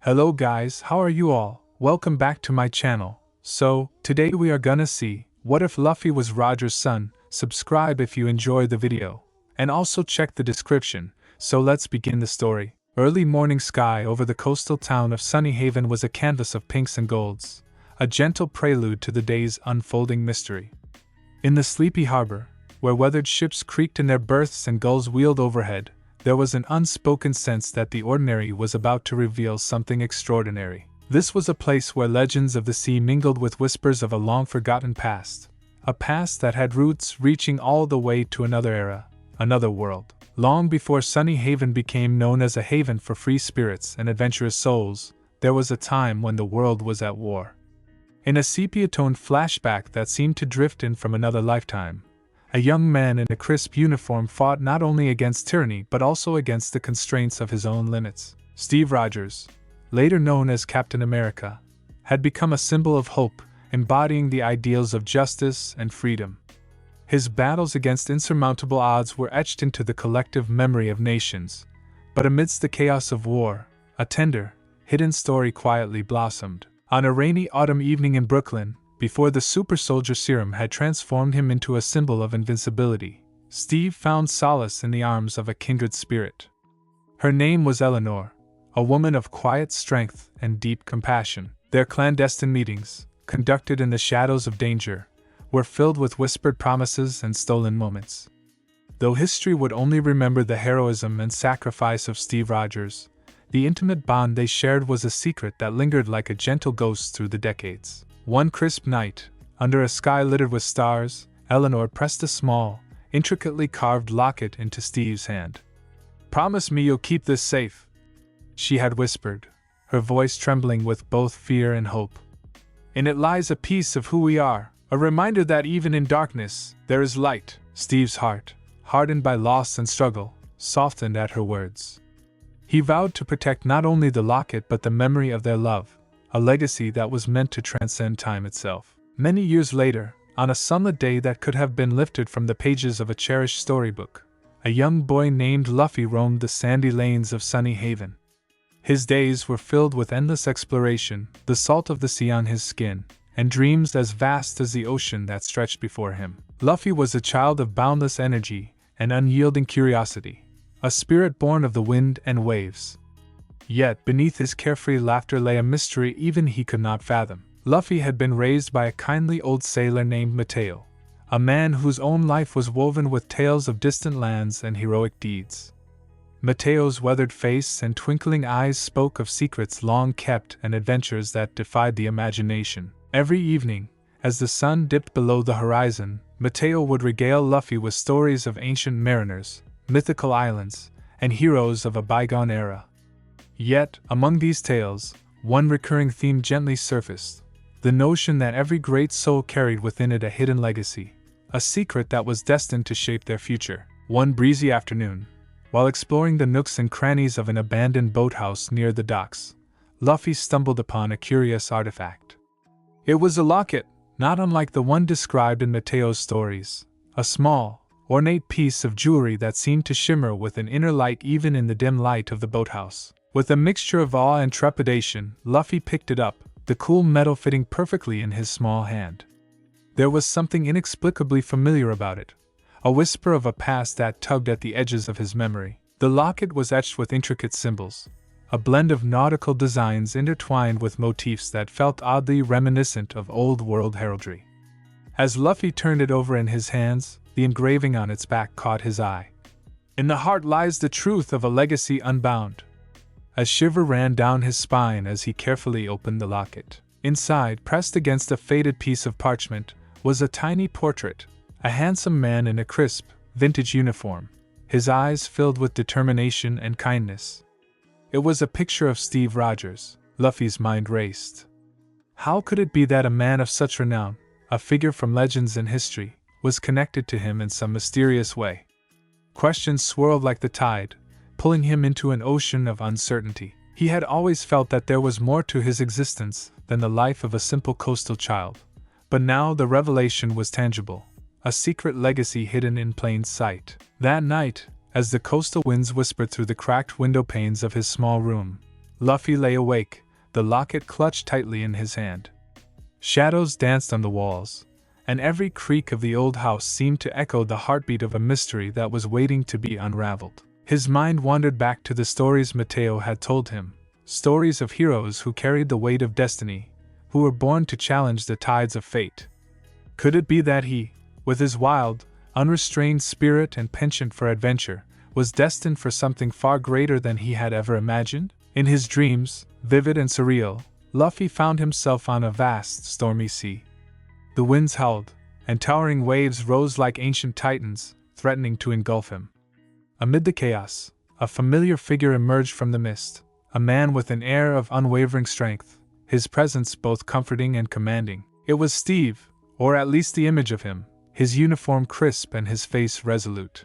Hello guys, how are you all? Welcome back to my channel. So, today we are gonna see, what if Luffy was Roger's son? Subscribe if you enjoy the video. And also check the description, so let's begin the story. Early morning sky over the coastal town of Sunny Haven was a canvas of pinks and golds, a gentle prelude to the day's unfolding mystery. In the sleepy harbor, where weathered ships creaked in their berths and gulls wheeled overhead, there was an unspoken sense that the ordinary was about to reveal something extraordinary. This was a place where legends of the sea mingled with whispers of a long-forgotten past, a past that had roots reaching all the way to another era, another world. Long before Sunny Haven became known as a haven for free spirits and adventurous souls, there was a time when the world was at war. In a sepia-toned flashback that seemed to drift in from another lifetime, a young man in a crisp uniform fought not only against tyranny but also against the constraints of his own limits. Steve Rogers, later known as Captain America, had become a symbol of hope, embodying the ideals of justice and freedom. His battles against insurmountable odds were etched into the collective memory of nations, but amidst the chaos of war, a tender, hidden story quietly blossomed. On a rainy autumn evening in Brooklyn, before the super soldier serum had transformed him into a symbol of invincibility, Steve found solace in the arms of a kindred spirit. Her name was Eleanor, a woman of quiet strength and deep compassion. Their clandestine meetings, conducted in the shadows of danger, were filled with whispered promises and stolen moments. Though history would only remember the heroism and sacrifice of Steve Rogers, the intimate bond they shared was a secret that lingered like a gentle ghost through the decades. One crisp night, under a sky littered with stars, Eleanor pressed a small, intricately carved locket into Steve's hand. "Promise me you'll keep this safe," she had whispered, her voice trembling with both fear and hope. "In it lies a piece of who we are, a reminder that even in darkness, there is light." Steve's heart, hardened by loss and struggle, softened at her words. He vowed to protect not only the locket but the memory of their love, a legacy that was meant to transcend time itself. Many years later, on a sunlit day that could have been lifted from the pages of a cherished storybook, a young boy named Luffy roamed the sandy lanes of Sunny Haven. His days were filled with endless exploration, the salt of the sea on his skin, and dreams as vast as the ocean that stretched before him. Luffy was a child of boundless energy and unyielding curiosity, a spirit born of the wind and waves. Yet beneath his carefree laughter lay a mystery even he could not fathom. Luffy had been raised by a kindly old sailor named Mateo, a man whose own life was woven with tales of distant lands and heroic deeds. Mateo's weathered face and twinkling eyes spoke of secrets long kept and adventures that defied the imagination. Every evening, as the sun dipped below the horizon, Mateo would regale Luffy with stories of ancient mariners, mythical islands, and heroes of a bygone era. Yet, among these tales, one recurring theme gently surfaced: the notion that every great soul carried within it a hidden legacy, a secret that was destined to shape their future. One breezy afternoon, while exploring the nooks and crannies of an abandoned boathouse near the docks, Luffy stumbled upon a curious artifact. It was a locket, not unlike the one described in Mateo's stories, a small, ornate piece of jewelry that seemed to shimmer with an inner light even in the dim light of the boathouse. With a mixture of awe and trepidation, Luffy picked it up, the cool metal fitting perfectly in his small hand. There was something inexplicably familiar about it, a whisper of a past that tugged at the edges of his memory. The locket was etched with intricate symbols, a blend of nautical designs intertwined with motifs that felt oddly reminiscent of old-world heraldry. As Luffy turned it over in his hands, the engraving on its back caught his eye. "In the heart lies the truth of a legacy unbound." A shiver ran down his spine as he carefully opened the locket. Inside, pressed against a faded piece of parchment, was a tiny portrait, a handsome man in a crisp, vintage uniform, his eyes filled with determination and kindness. It was a picture of Steve Rogers. Luffy's mind raced. How could it be that a man of such renown, a figure from legends and history, was connected to him in some mysterious way? Questions swirled like the tide, pulling him into an ocean of uncertainty. He had always felt that there was more to his existence than the life of a simple coastal child, but now the revelation was tangible, a secret legacy hidden in plain sight. That night, as the coastal winds whispered through the cracked window panes of his small room, Luffy lay awake, the locket clutched tightly in his hand. Shadows danced on the walls, and every creak of the old house seemed to echo the heartbeat of a mystery that was waiting to be unraveled. His mind wandered back to the stories Mateo had told him, stories of heroes who carried the weight of destiny, who were born to challenge the tides of fate. Could it be that he, with his wild, unrestrained spirit and penchant for adventure, was destined for something far greater than he had ever imagined? In his dreams, vivid and surreal, Luffy found himself on a vast, stormy sea. The winds howled, and towering waves rose like ancient titans, threatening to engulf him. Amid the chaos, a familiar figure emerged from the mist, a man with an air of unwavering strength, his presence both comforting and commanding. It was Steve, or at least the image of him, his uniform crisp and his face resolute.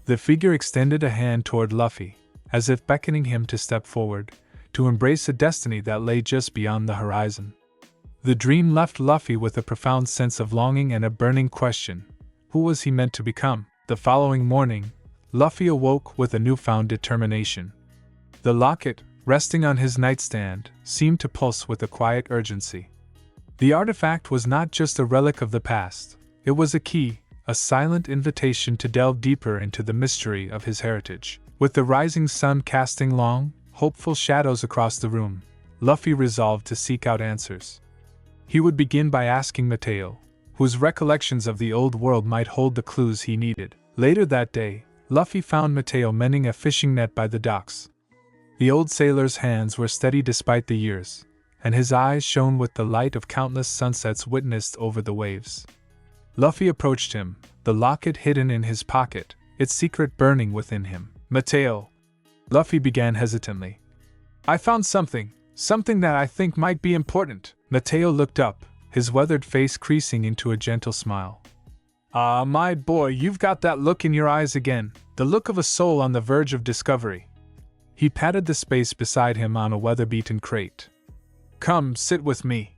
The figure extended a hand toward Luffy, as if beckoning him to step forward, to embrace a destiny that lay just beyond the horizon. The dream left Luffy with a profound sense of longing and a burning question: who was he meant to become? The following morning, Luffy awoke with a newfound determination. The locket, resting on his nightstand, seemed to pulse with a quiet urgency. The artifact was not just a relic of the past, it was a key, a silent invitation to delve deeper into the mystery of his heritage. With the rising sun casting long, hopeful shadows across the room, Luffy resolved to seek out answers. He would begin by asking Mateo, whose recollections of the old world might hold the clues he needed. Later that day, Luffy found Mateo mending a fishing net by the docks. The old sailor's hands were steady despite the years, and his eyes shone with the light of countless sunsets witnessed over the waves. Luffy approached him, the locket hidden in his pocket, its secret burning within him. "Mateo," Luffy began hesitantly, "I found something that I think might be important." Mateo looked up, his weathered face creasing into a gentle smile. "Ah, my boy, you've got that look in your eyes again, the look of a soul on the verge of discovery." He patted the space beside him on a weather-beaten crate. "Come, sit with me.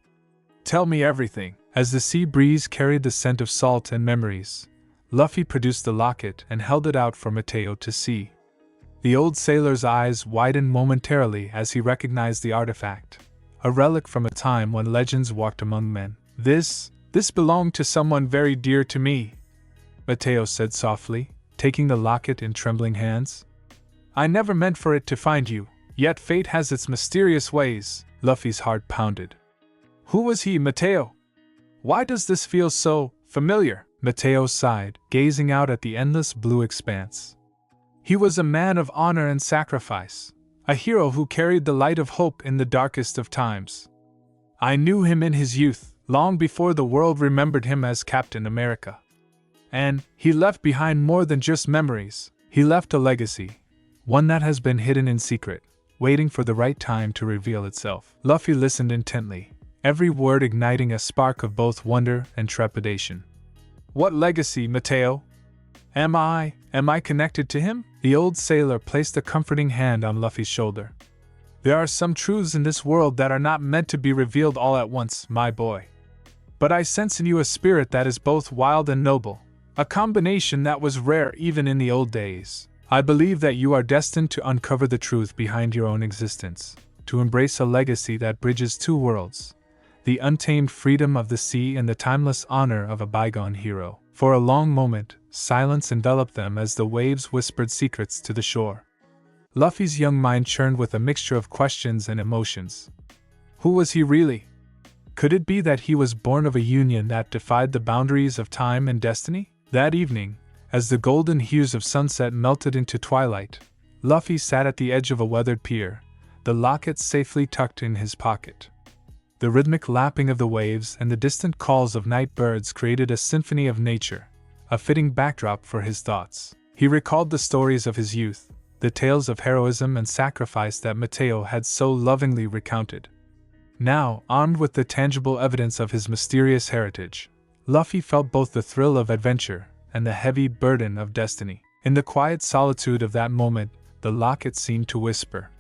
Tell me everything." As the sea breeze carried the scent of salt and memories, Luffy produced the locket and held it out for Mateo to see. The old sailor's eyes widened momentarily as he recognized the artifact, a relic from a time when legends walked among men. This belonged to someone very dear to me," Mateo said softly, taking the locket in trembling hands. "I never meant for it to find you, yet fate has its mysterious ways." Luffy's heart pounded. "Who was he, Mateo? Why does this feel so familiar?" Mateo sighed, gazing out at the endless blue expanse. "He was a man of honor and sacrifice, a hero who carried the light of hope in the darkest of times. I knew him in his youth, long before the world remembered him as Captain America. And he left behind more than just memories. He left a legacy, one that has been hidden in secret, waiting for the right time to reveal itself." Luffy listened intently, every word igniting a spark of both wonder and trepidation. "What legacy, Mateo? Am I connected to him?" The old sailor placed a comforting hand on Luffy's shoulder. "There are some truths in this world that are not meant to be revealed all at once, my boy. But I sense in you a spirit that is both wild and noble, a combination that was rare even in the old days. I believe that you are destined to uncover the truth behind your own existence, to embrace a legacy that bridges two worlds, the untamed freedom of the sea and the timeless honor of a bygone hero." For a long moment, silence enveloped them as the waves whispered secrets to the shore. Luffy's young mind churned with a mixture of questions and emotions. Who was he really? Could it be that he was born of a union that defied the boundaries of time and destiny? That evening, as the golden hues of sunset melted into twilight, Luffy sat at the edge of a weathered pier, the locket safely tucked in his pocket. The rhythmic lapping of the waves and the distant calls of night birds created a symphony of nature, a fitting backdrop for his thoughts. He recalled the stories of his youth, the tales of heroism and sacrifice that Mateo had so lovingly recounted. Now, armed with the tangible evidence of his mysterious heritage, Luffy felt both the thrill of adventure and the heavy burden of destiny. In the quiet solitude of that moment, the locket seemed to whisper.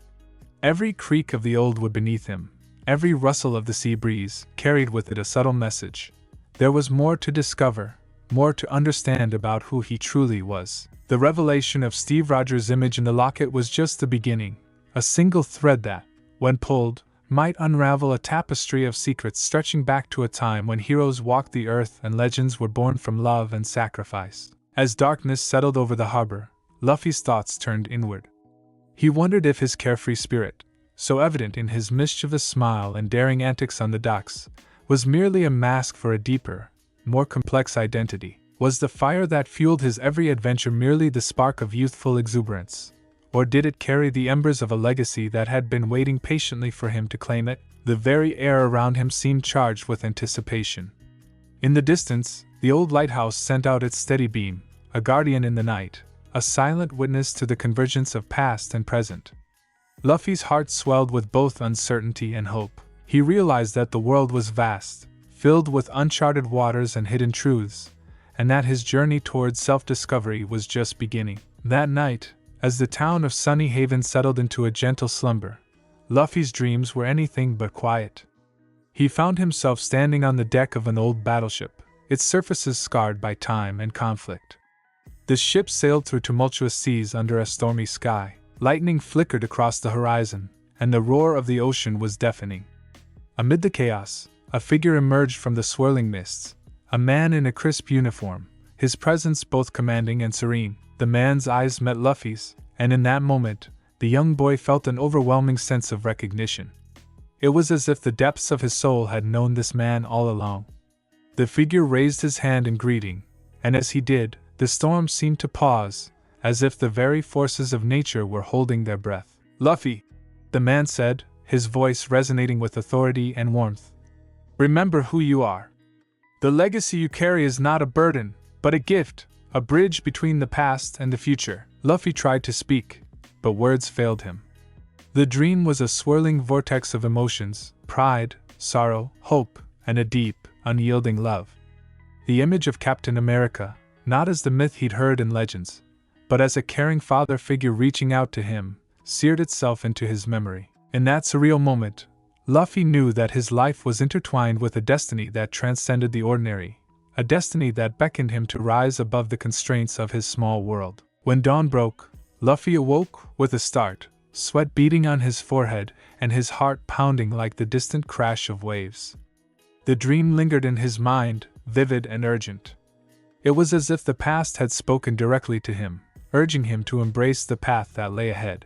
Every creak of the old wood beneath him, every rustle of the sea breeze, carried with it a subtle message. There was more to discover, more to understand about who he truly was. The revelation of Steve Rogers' image in the locket was just the beginning, a single thread that, when pulled, might unravel a tapestry of secrets stretching back to a time when heroes walked the earth and legends were born from love and sacrifice. As darkness settled over the harbor, Luffy's thoughts turned inward. He wondered if his carefree spirit, so evident in his mischievous smile and daring antics on the docks, was merely a mask for a deeper, more complex identity. Was the fire that fueled his every adventure merely the spark of youthful exuberance? Or did it carry the embers of a legacy that had been waiting patiently for him to claim it? The very air around him seemed charged with anticipation. In the distance, the old lighthouse sent out its steady beam, a guardian in the night, a silent witness to the convergence of past and present. Luffy's heart swelled with both uncertainty and hope. He realized that the world was vast, filled with uncharted waters and hidden truths, and that his journey towards self-discovery was just beginning. That night, as the town of Sunny Haven settled into a gentle slumber, Luffy's dreams were anything but quiet. He found himself standing on the deck of an old battleship, its surfaces scarred by time and conflict. The ship sailed through tumultuous seas under a stormy sky, lightning flickered across the horizon, and the roar of the ocean was deafening. Amid the chaos, a figure emerged from the swirling mists, a man in a crisp uniform, his presence both commanding and serene. The man's eyes met Luffy's, and in that moment, the young boy felt an overwhelming sense of recognition. It was as if the depths of his soul had known this man all along. The figure raised his hand in greeting, and as he did, the storm seemed to pause, as if the very forces of nature were holding their breath. "Luffy," the man said, his voice resonating with authority and warmth. "Remember who you are. The legacy you carry is not a burden, but a gift. A bridge between the past and the future." Luffy tried to speak, but words failed him. The dream was a swirling vortex of emotions, pride, sorrow, hope, and a deep, unyielding love. The image of Captain America, not as the myth he'd heard in legends, but as a caring father figure reaching out to him, seared itself into his memory. In that surreal moment, Luffy knew that his life was intertwined with a destiny that transcended the ordinary. A destiny that beckoned him to rise above the constraints of his small world. When dawn broke, Luffy awoke with a start, sweat beading on his forehead and his heart pounding like the distant crash of waves. The dream lingered in his mind, vivid and urgent. It was as if the past had spoken directly to him, urging him to embrace the path that lay ahead.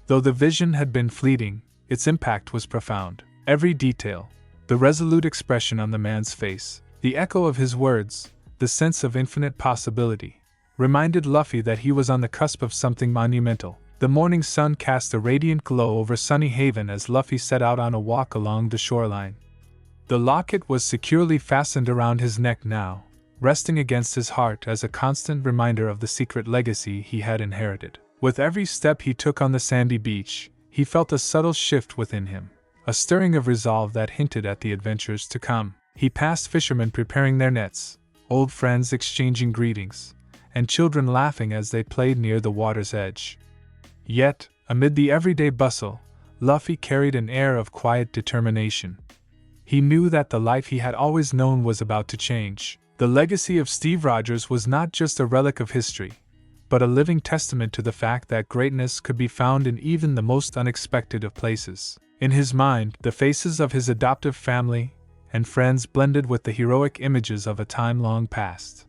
Though the vision had been fleeting, its impact was profound. Every detail, the resolute expression on the man's face, the echo of his words, the sense of infinite possibility, reminded Luffy that he was on the cusp of something monumental. The morning sun cast a radiant glow over Sunny Haven as Luffy set out on a walk along the shoreline. The locket was securely fastened around his neck now, resting against his heart as a constant reminder of the secret legacy he had inherited. With every step he took on the sandy beach, he felt a subtle shift within him, a stirring of resolve that hinted at the adventures to come. He passed fishermen preparing their nets, old friends exchanging greetings, and children laughing as they played near the water's edge. Yet, amid the everyday bustle, Luffy carried an air of quiet determination. He knew that the life he had always known was about to change. The legacy of Steve Rogers was not just a relic of history, but a living testament to the fact that greatness could be found in even the most unexpected of places. In his mind, the faces of his adoptive family and friends blended with the heroic images of a time long past.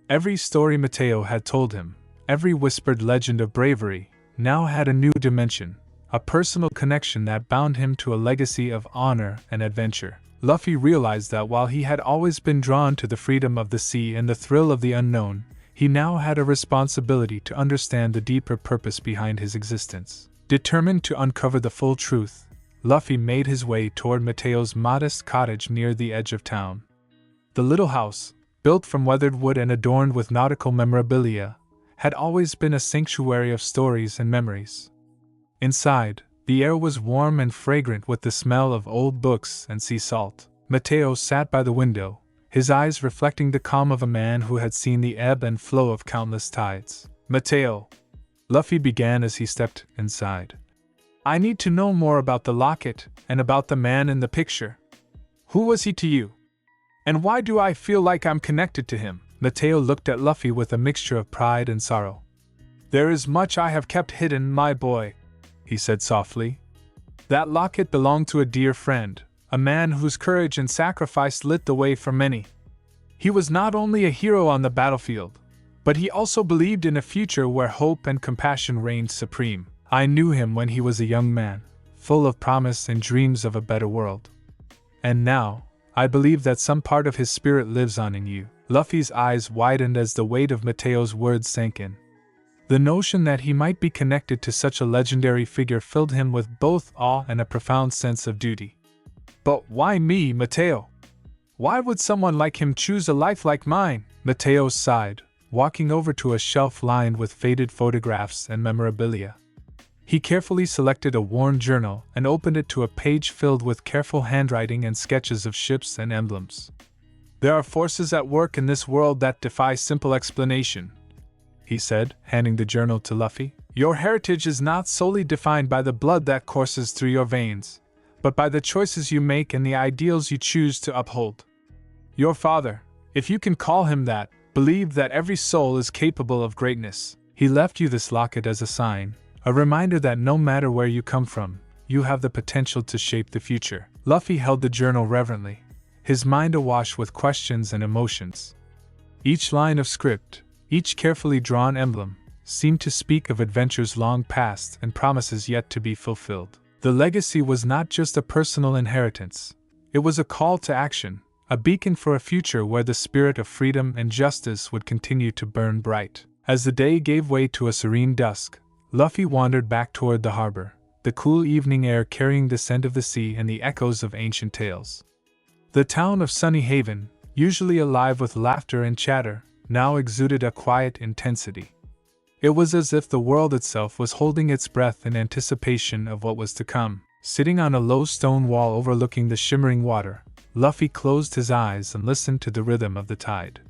Every story Mateo had told him, every whispered legend of bravery, now had a new dimension, a personal connection that bound him to a legacy of honor and adventure. Luffy realized that while he had always been drawn to the freedom of the sea and the thrill of the unknown, he now had a responsibility to understand the deeper purpose behind his existence. Determined to uncover the full truth, Luffy made his way toward Mateo's modest cottage near the edge of town. The little house, built from weathered wood and adorned with nautical memorabilia, had always been a sanctuary of stories and memories. Inside, the air was warm and fragrant with the smell of old books and sea salt. Mateo sat by the window, his eyes reflecting the calm of a man who had seen the ebb and flow of countless tides. "Mateo," Luffy began as he stepped inside, "I need to know more about the locket and about the man in the picture. Who was he to you? And why do I feel like I'm connected to him?" Mateo looked at Luffy with a mixture of pride and sorrow. "There is much I have kept hidden, my boy," he said softly. That locket belonged to a dear friend, a man whose courage and sacrifice lit the way for many. He was not only a hero on the battlefield, but he also believed in a future where hope and compassion reigned supreme. I knew him when he was a young man, full of promise and dreams of a better world. And now, I believe that some part of his spirit lives on in you. Luffy's eyes widened as the weight of Mateo's words sank in. The notion that he might be connected to such a legendary figure filled him with both awe and a profound sense of duty. But why me, Mateo? Why would someone like him choose a life like mine? Mateo sighed, walking over to a shelf lined with faded photographs and memorabilia. He carefully selected a worn journal and opened it to a page filled with careful handwriting and sketches of ships and emblems. There are forces at work in this world that defy simple explanation, he said, handing the journal to Luffy. Your heritage is not solely defined by the blood that courses through your veins, but by the choices you make and the ideals you choose to uphold. Your father, if you can call him that, believed that every soul is capable of greatness. He left you this locket as a sign, a reminder that no matter where you come from, you have the potential to shape the future. Luffy held the journal reverently, his mind awash with questions and emotions. Each line of script, each carefully drawn emblem, seemed to speak of adventures long past and promises yet to be fulfilled. The legacy was not just a personal inheritance, it was a call to action, a beacon for a future where the spirit of freedom and justice would continue to burn bright. As the day gave way to a serene dusk, Luffy wandered back toward the harbor, the cool evening air carrying the scent of the sea and the echoes of ancient tales. The town of Sunny Haven, usually alive with laughter and chatter, now exuded a quiet intensity. It was as if the world itself was holding its breath in anticipation of what was to come. Sitting on a low stone wall overlooking the shimmering water, Luffy closed his eyes and listened to the rhythm of the tide.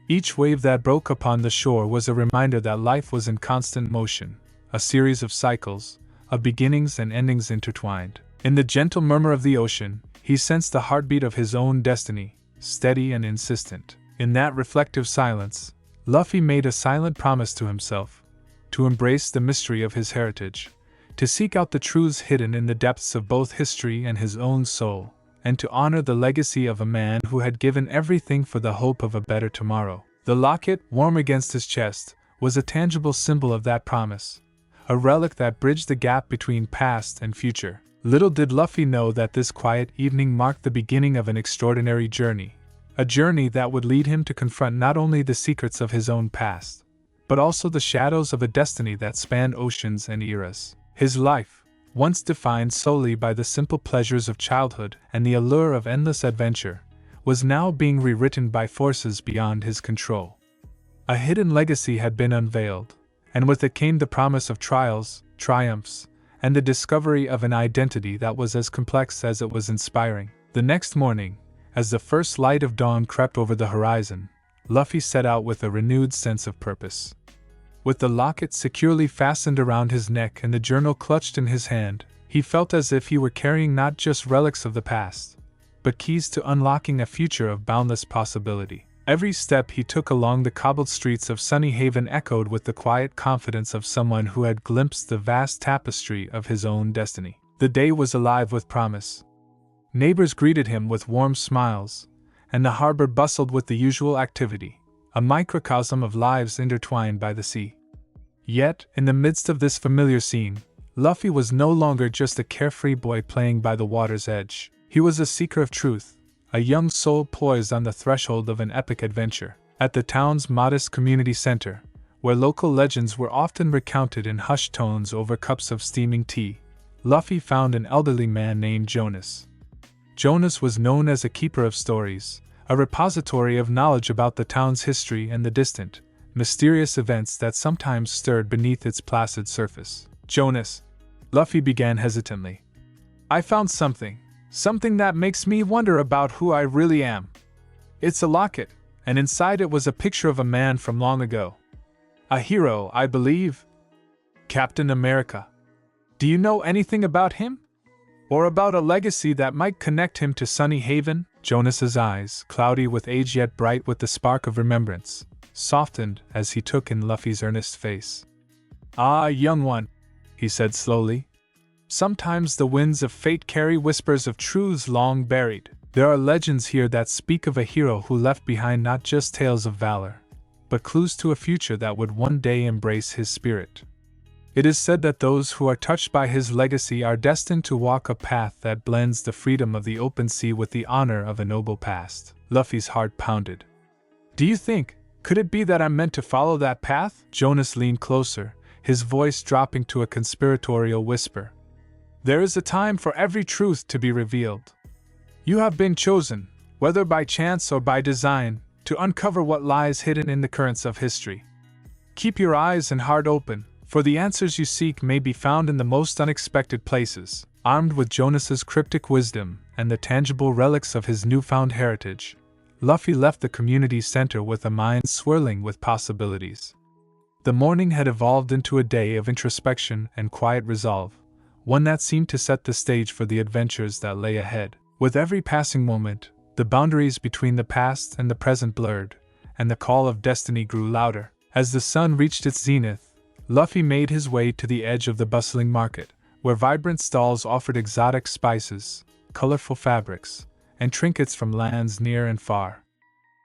Each wave that broke upon the shore was a reminder that life was in constant motion, a series of cycles, of beginnings and endings intertwined. In the gentle murmur of the ocean, he sensed the heartbeat of his own destiny, steady and insistent. In that reflective silence, Luffy made a silent promise to himself, to embrace the mystery of his heritage, to seek out the truths hidden in the depths of both history and his own soul, and to honor the legacy of a man who had given everything for the hope of a better tomorrow. The locket, warm against his chest, was a tangible symbol of that promise, a relic that bridged the gap between past and future. Little did Luffy know that this quiet evening marked the beginning of an extraordinary journey, a journey that would lead him to confront not only the secrets of his own past, but also the shadows of a destiny that spanned oceans and eras. His life, once defined solely by the simple pleasures of childhood and the allure of endless adventure, was now being rewritten by forces beyond his control. A hidden legacy had been unveiled, and with it came the promise of trials, triumphs, and the discovery of an identity that was as complex as it was inspiring. The next morning, as the first light of dawn crept over the horizon, Luffy set out with a renewed sense of purpose. With the locket securely fastened around his neck and the journal clutched in his hand, he felt as if he were carrying not just relics of the past, but keys to unlocking a future of boundless possibility. Every step he took along the cobbled streets of Sunny Haven echoed with the quiet confidence of someone who had glimpsed the vast tapestry of his own destiny. The day was alive with promise. Neighbors greeted him with warm smiles, and the harbor bustled with the usual activity, a microcosm of lives intertwined by the sea. Yet, in the midst of this familiar scene, Luffy was no longer just a carefree boy playing by the water's edge. He was a seeker of truth, a young soul poised on the threshold of an epic adventure. At the town's modest community center, where local legends were often recounted in hushed tones over cups of steaming tea, Luffy found an elderly man named Jonas. Jonas was known as a keeper of stories, a repository of knowledge about the town's history and the distant, mysterious events that sometimes stirred beneath its placid surface. Jonas, Luffy began hesitantly. I found something that makes me wonder about who I really am. It's a locket, and inside it was a picture of a man from long ago. A hero, I believe. Captain America. Do you know anything about him? Or about a legacy that might connect him to Sunny Haven? Jonas's eyes, cloudy with age yet bright with the spark of remembrance, softened as he took in Luffy's earnest face. Ah, young one, he said slowly. Sometimes the winds of fate carry whispers of truths long buried. There are legends here that speak of a hero who left behind not just tales of valor, but clues to a future that would one day embrace his spirit. It is said that those who are touched by his legacy are destined to walk a path that blends the freedom of the open sea with the honor of a noble past. Luffy's heart pounded. Do you think, could it be that I'm meant to follow that path? Jonas leaned closer, his voice dropping to a conspiratorial whisper. There is a time for every truth to be revealed. You have been chosen, whether by chance or by design, to uncover what lies hidden in the currents of history. Keep your eyes and heart open, for the answers you seek may be found in the most unexpected places. Armed with Jonas's cryptic wisdom and the tangible relics of his newfound heritage, Luffy left the community center with a mind swirling with possibilities. The morning had evolved into a day of introspection and quiet resolve, one that seemed to set the stage for the adventures that lay ahead. With every passing moment, the boundaries between the past and the present blurred, and the call of destiny grew louder. As the sun reached its zenith, Luffy made his way to the edge of the bustling market, where vibrant stalls offered exotic spices, colorful fabrics, and trinkets from lands near and far.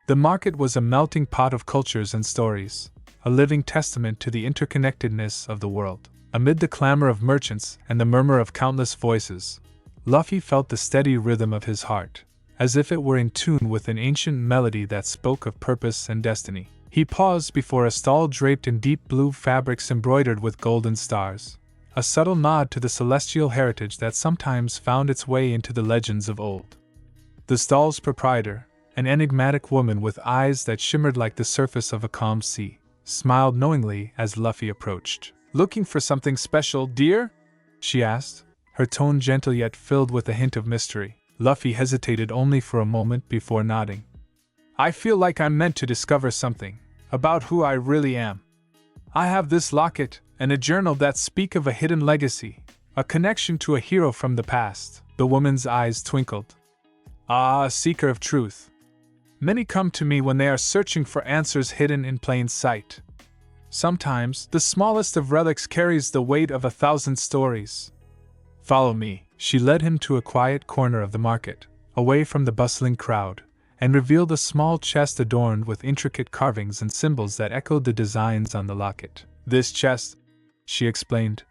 The market was a melting pot of cultures and stories, a living testament to the interconnectedness of the world. Amid the clamor of merchants and the murmur of countless voices, Luffy felt the steady rhythm of his heart, as if it were in tune with an ancient melody that spoke of purpose and destiny. He paused before a stall draped in deep blue fabrics embroidered with golden stars, a subtle nod to the celestial heritage that sometimes found its way into the legends of old. The stall's proprietor, an enigmatic woman with eyes that shimmered like the surface of a calm sea, smiled knowingly as Luffy approached. "Looking for something special, dear?" she asked, her tone gentle yet filled with a hint of mystery. Luffy hesitated only for a moment before nodding. "I feel like I'm meant to discover something about who I really am. I have this locket and a journal that speak of a hidden legacy, a connection to a hero from the past." The woman's eyes twinkled. "Ah, a seeker of truth. Many come to me when they are searching for answers hidden in plain sight. Sometimes, the smallest of relics carries the weight of 1,000 stories. Follow me." She led him to a quiet corner of the market, away from the bustling crowd, and revealed a small chest adorned with intricate carvings and symbols that echoed the designs on the locket. "This chest," she explained,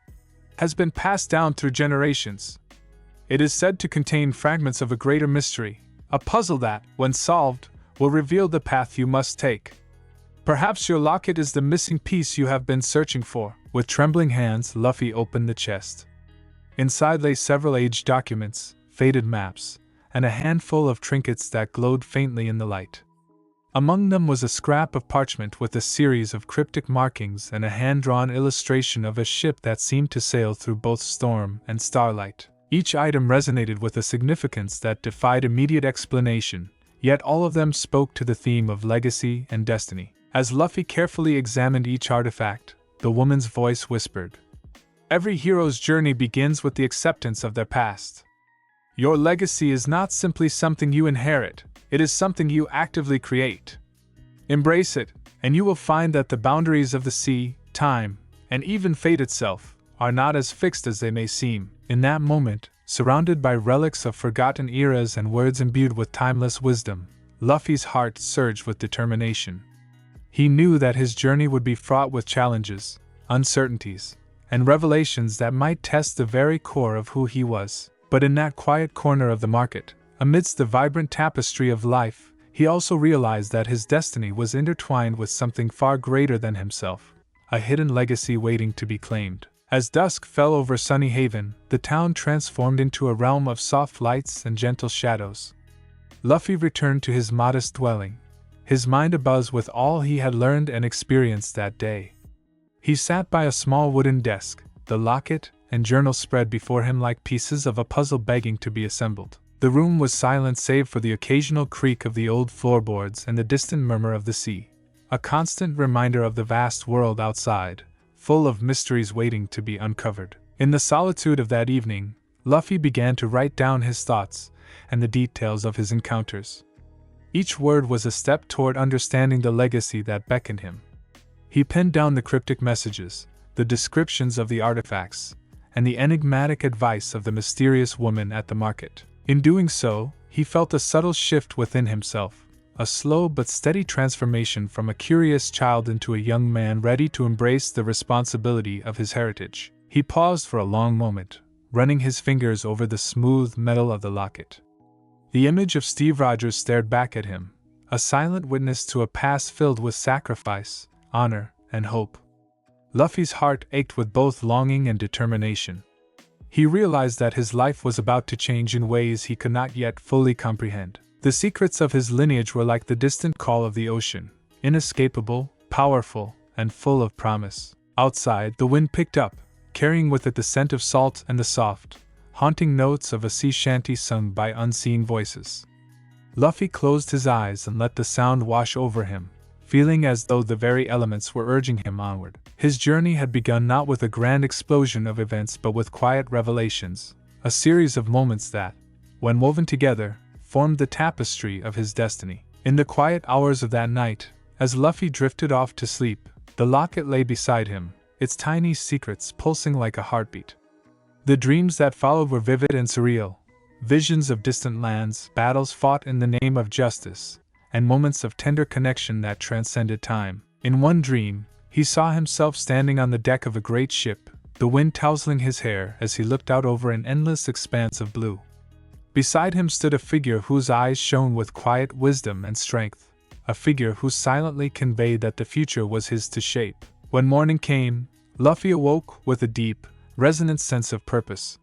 "has been passed down through generations. It is said to contain fragments of a greater mystery, a puzzle that, when solved, will reveal the path you must take. Perhaps your locket is the missing piece you have been searching for." With trembling hands, Luffy opened the chest. Inside lay several aged documents, faded maps, and a handful of trinkets that glowed faintly in the light. Among them was a scrap of parchment with a series of cryptic markings and a hand-drawn illustration of a ship that seemed to sail through both storm and starlight. Each item resonated with a significance that defied immediate explanation, yet all of them spoke to the theme of legacy and destiny. As Luffy carefully examined each artifact, the woman's voice whispered, "Every hero's journey begins with the acceptance of their past. Your legacy is not simply something you inherit, it is something you actively create. Embrace it, and you will find that the boundaries of the sea, time, and even fate itself are not as fixed as they may seem." In that moment, surrounded by relics of forgotten eras and words imbued with timeless wisdom, Luffy's heart surged with determination. He knew that his journey would be fraught with challenges, uncertainties, and revelations that might test the very core of who he was. But in that quiet corner of the market, amidst the vibrant tapestry of life, he also realized that his destiny was intertwined with something far greater than himself, a hidden legacy waiting to be claimed. As dusk fell over Sunny Haven, the town transformed into a realm of soft lights and gentle shadows. Luffy returned to his modest dwelling, his mind abuzz with all he had learned and experienced that day. He sat by a small wooden desk, the locket and journal spread before him like pieces of a puzzle begging to be assembled. The room was silent save for the occasional creak of the old floorboards and the distant murmur of the sea, a constant reminder of the vast world outside, full of mysteries waiting to be uncovered. In the solitude of that evening, Luffy began to write down his thoughts and the details of his encounters. Each word was a step toward understanding the legacy that beckoned him. He penned down the cryptic messages, the descriptions of the artifacts, and the enigmatic advice of the mysterious woman at the market. In doing so, he felt a subtle shift within himself, a slow but steady transformation from a curious child into a young man ready to embrace the responsibility of his heritage. He paused for a long moment, running his fingers over the smooth metal of the locket. The image of Steve Rogers stared back at him, a silent witness to a past filled with sacrifice, honor, and hope. Luffy's heart ached with both longing and determination. He realized that his life was about to change in ways he could not yet fully comprehend. The secrets of his lineage were like the distant call of the ocean, inescapable, powerful, and full of promise. Outside, the wind picked up, carrying with it the scent of salt and the soft, haunting notes of a sea shanty sung by unseen voices. Luffy closed his eyes and let the sound wash over him, feeling as though the very elements were urging him onward. His journey had begun not with a grand explosion of events but with quiet revelations, a series of moments that, when woven together, formed the tapestry of his destiny. In the quiet hours of that night, as Luffy drifted off to sleep, the locket lay beside him, its tiny secrets pulsing like a heartbeat. The dreams that followed were vivid and surreal, visions of distant lands, battles fought in the name of justice, and moments of tender connection that transcended time. In one dream, he saw himself standing on the deck of a great ship, the wind tousling his hair as he looked out over an endless expanse of blue. Beside him stood a figure whose eyes shone with quiet wisdom and strength, a figure who silently conveyed that the future was his to shape. When morning came, Luffy awoke with a deep, resonant sense of purpose.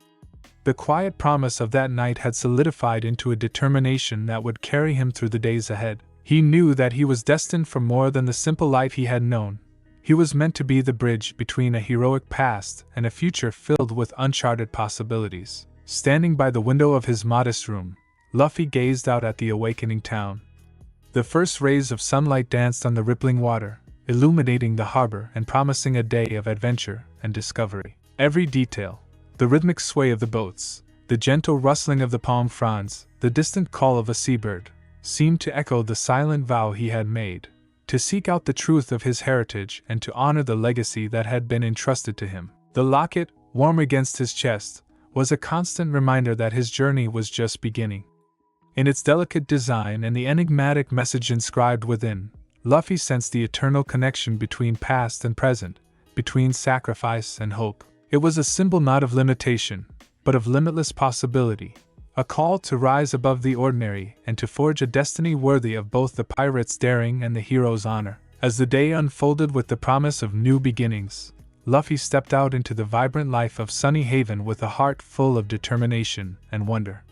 The quiet promise of that night had solidified into a determination that would carry him through the days ahead. He knew that he was destined for more than the simple life he had known. He was meant to be the bridge between a heroic past and a future filled with uncharted possibilities. Standing by the window of his modest room, Luffy gazed out at the awakening town. The first rays of sunlight danced on the rippling water, illuminating the harbor and promising a day of adventure and discovery. Every detail, the rhythmic sway of the boats, the gentle rustling of the palm fronds, the distant call of a seabird, seemed to echo the silent vow he had made, to seek out the truth of his heritage and to honor the legacy that had been entrusted to him. The locket, warm against his chest, was a constant reminder that his journey was just beginning. In its delicate design and the enigmatic message inscribed within, Luffy sensed the eternal connection between past and present, between sacrifice and hope. It was a symbol not of limitation, but of limitless possibility, a call to rise above the ordinary and to forge a destiny worthy of both the pirate's daring and the hero's honor. As the day unfolded with the promise of new beginnings, Luffy stepped out into the vibrant life of Sunny Haven with a heart full of determination and wonder.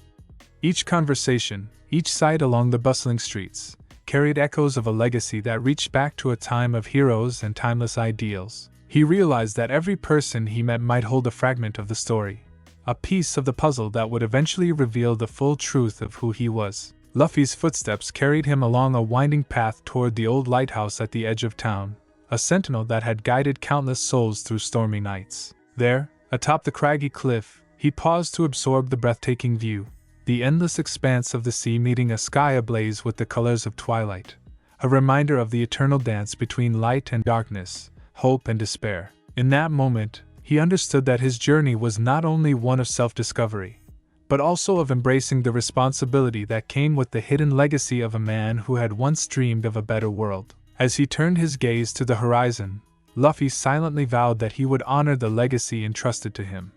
Each conversation, each sight along the bustling streets, carried echoes of a legacy that reached back to a time of heroes and timeless ideals. He realized that every person he met might hold a fragment of the story, a piece of the puzzle that would eventually reveal the full truth of who he was. Luffy's footsteps carried him along a winding path toward the old lighthouse at the edge of town, a sentinel that had guided countless souls through stormy nights. There, atop the craggy cliff, he paused to absorb the breathtaking view, the endless expanse of the sea meeting a sky ablaze with the colors of twilight, a reminder of the eternal dance between light and darkness, hope and despair. In that moment, he understood that his journey was not only one of self-discovery, but also of embracing the responsibility that came with the hidden legacy of a man who had once dreamed of a better world. As he turned his gaze to the horizon, Luffy silently vowed that he would honor the legacy entrusted to him.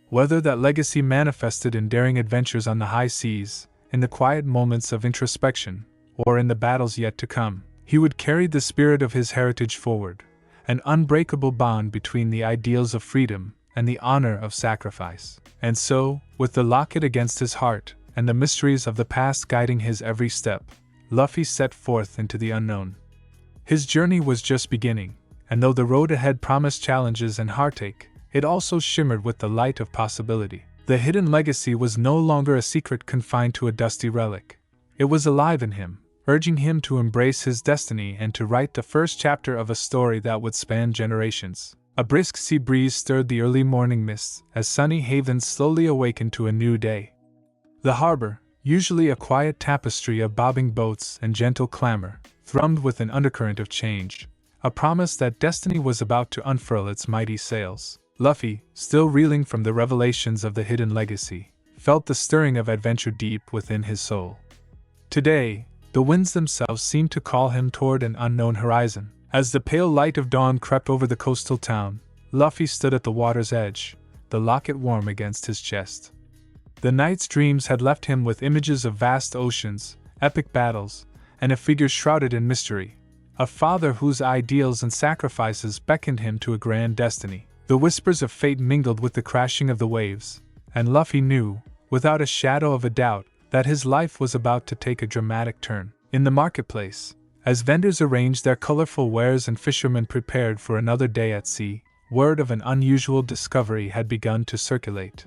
Whether that legacy manifested in daring adventures on the high seas, in the quiet moments of introspection, or in the battles yet to come, he would carry the spirit of his heritage forward, an unbreakable bond between the ideals of freedom and the honor of sacrifice. And so, with the locket against his heart, and the mysteries of the past guiding his every step, Luffy set forth into the unknown. His journey was just beginning, and though the road ahead promised challenges and heartache, it also shimmered with the light of possibility. The hidden legacy was no longer a secret confined to a dusty relic. It was alive in him, urging him to embrace his destiny and to write the first chapter of a story that would span generations. A brisk sea breeze stirred the early morning mists as Sunny Haven slowly awakened to a new day. The harbor, usually a quiet tapestry of bobbing boats and gentle clamor, thrummed with an undercurrent of change, a promise that destiny was about to unfurl its mighty sails. Luffy, still reeling from the revelations of the hidden legacy, felt the stirring of adventure deep within his soul. Today, the winds themselves seemed to call him toward an unknown horizon. As the pale light of dawn crept over the coastal town, Luffy stood at the water's edge, the locket warm against his chest. The night's dreams had left him with images of vast oceans, epic battles, and a figure shrouded in mystery, a father whose ideals and sacrifices beckoned him to a grand destiny. The whispers of fate mingled with the crashing of the waves, and Luffy knew, without a shadow of a doubt, that his life was about to take a dramatic turn. In the marketplace, as vendors arranged their colorful wares and fishermen prepared for another day at sea, word of an unusual discovery had begun to circulate.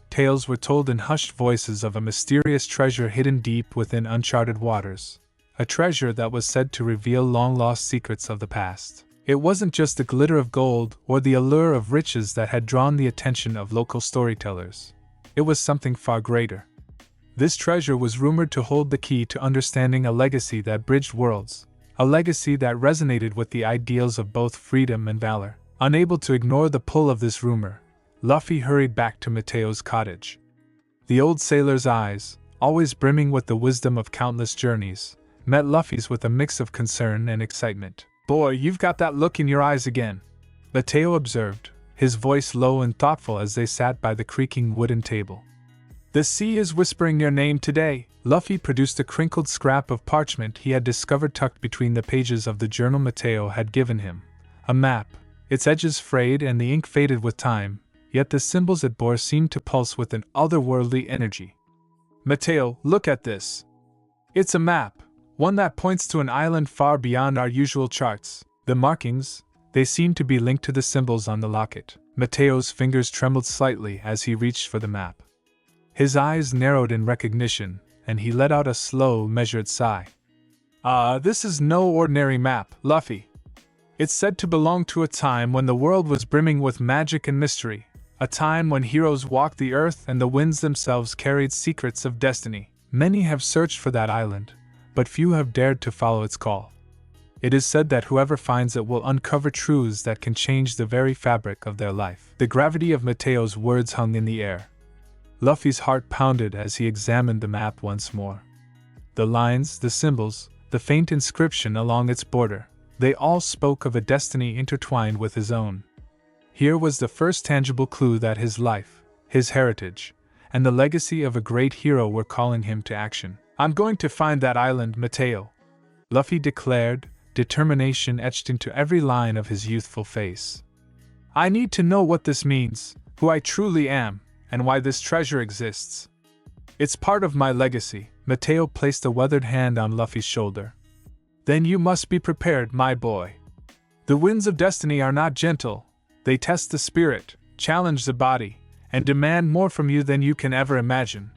Tales were told in hushed voices of a mysterious treasure hidden deep within uncharted waters, a treasure that was said to reveal long-lost secrets of the past. It wasn't just the glitter of gold or the allure of riches that had drawn the attention of local storytellers. It was something far greater. This treasure was rumored to hold the key to understanding a legacy that bridged worlds, a legacy that resonated with the ideals of both freedom and valor. Unable to ignore the pull of this rumor, Luffy hurried back to Mateo's cottage. The old sailor's eyes, always brimming with the wisdom of countless journeys, met Luffy's with a mix of concern and excitement. "Boy, you've got that look in your eyes again," Mateo observed, his voice low and thoughtful as they sat by the creaking wooden table. "The sea is whispering your name today." Luffy produced a crinkled scrap of parchment he had discovered tucked between the pages of the journal Mateo had given him. A map, its edges frayed and the ink faded with time, yet the symbols it bore seemed to pulse with an otherworldly energy. "Mateo, look at this. It's a map, one that points to an island far beyond our usual charts. The markings, they seemed to be linked to the symbols on the locket." Mateo's fingers trembled slightly as he reached for the map. His eyes narrowed in recognition, and he let out a slow, measured sigh. This is no ordinary map, Luffy. It's said to belong to a time when the world was brimming with magic and mystery, a time when heroes walked the earth and the winds themselves carried secrets of destiny. Many have searched for that island, but few have dared to follow its call. It is said that whoever finds it will uncover truths that can change the very fabric of their life. The gravity of Mateo's words hung in the air. Luffy's heart pounded as he examined the map once more. The lines, the symbols, the faint inscription along its border, they all spoke of a destiny intertwined with his own. Here was the first tangible clue that his life, his heritage, and the legacy of a great hero were calling him to action. "I'm going to find that island, Mateo," Luffy declared, determination etched into every line of his youthful face. "I need to know what this means, who I truly am, and why this treasure exists. It's part of my legacy." Mateo placed a weathered hand on Luffy's shoulder. "Then you must be prepared, my boy. The winds of destiny are not gentle. They test the spirit, challenge the body, and demand more from you than you can ever imagine.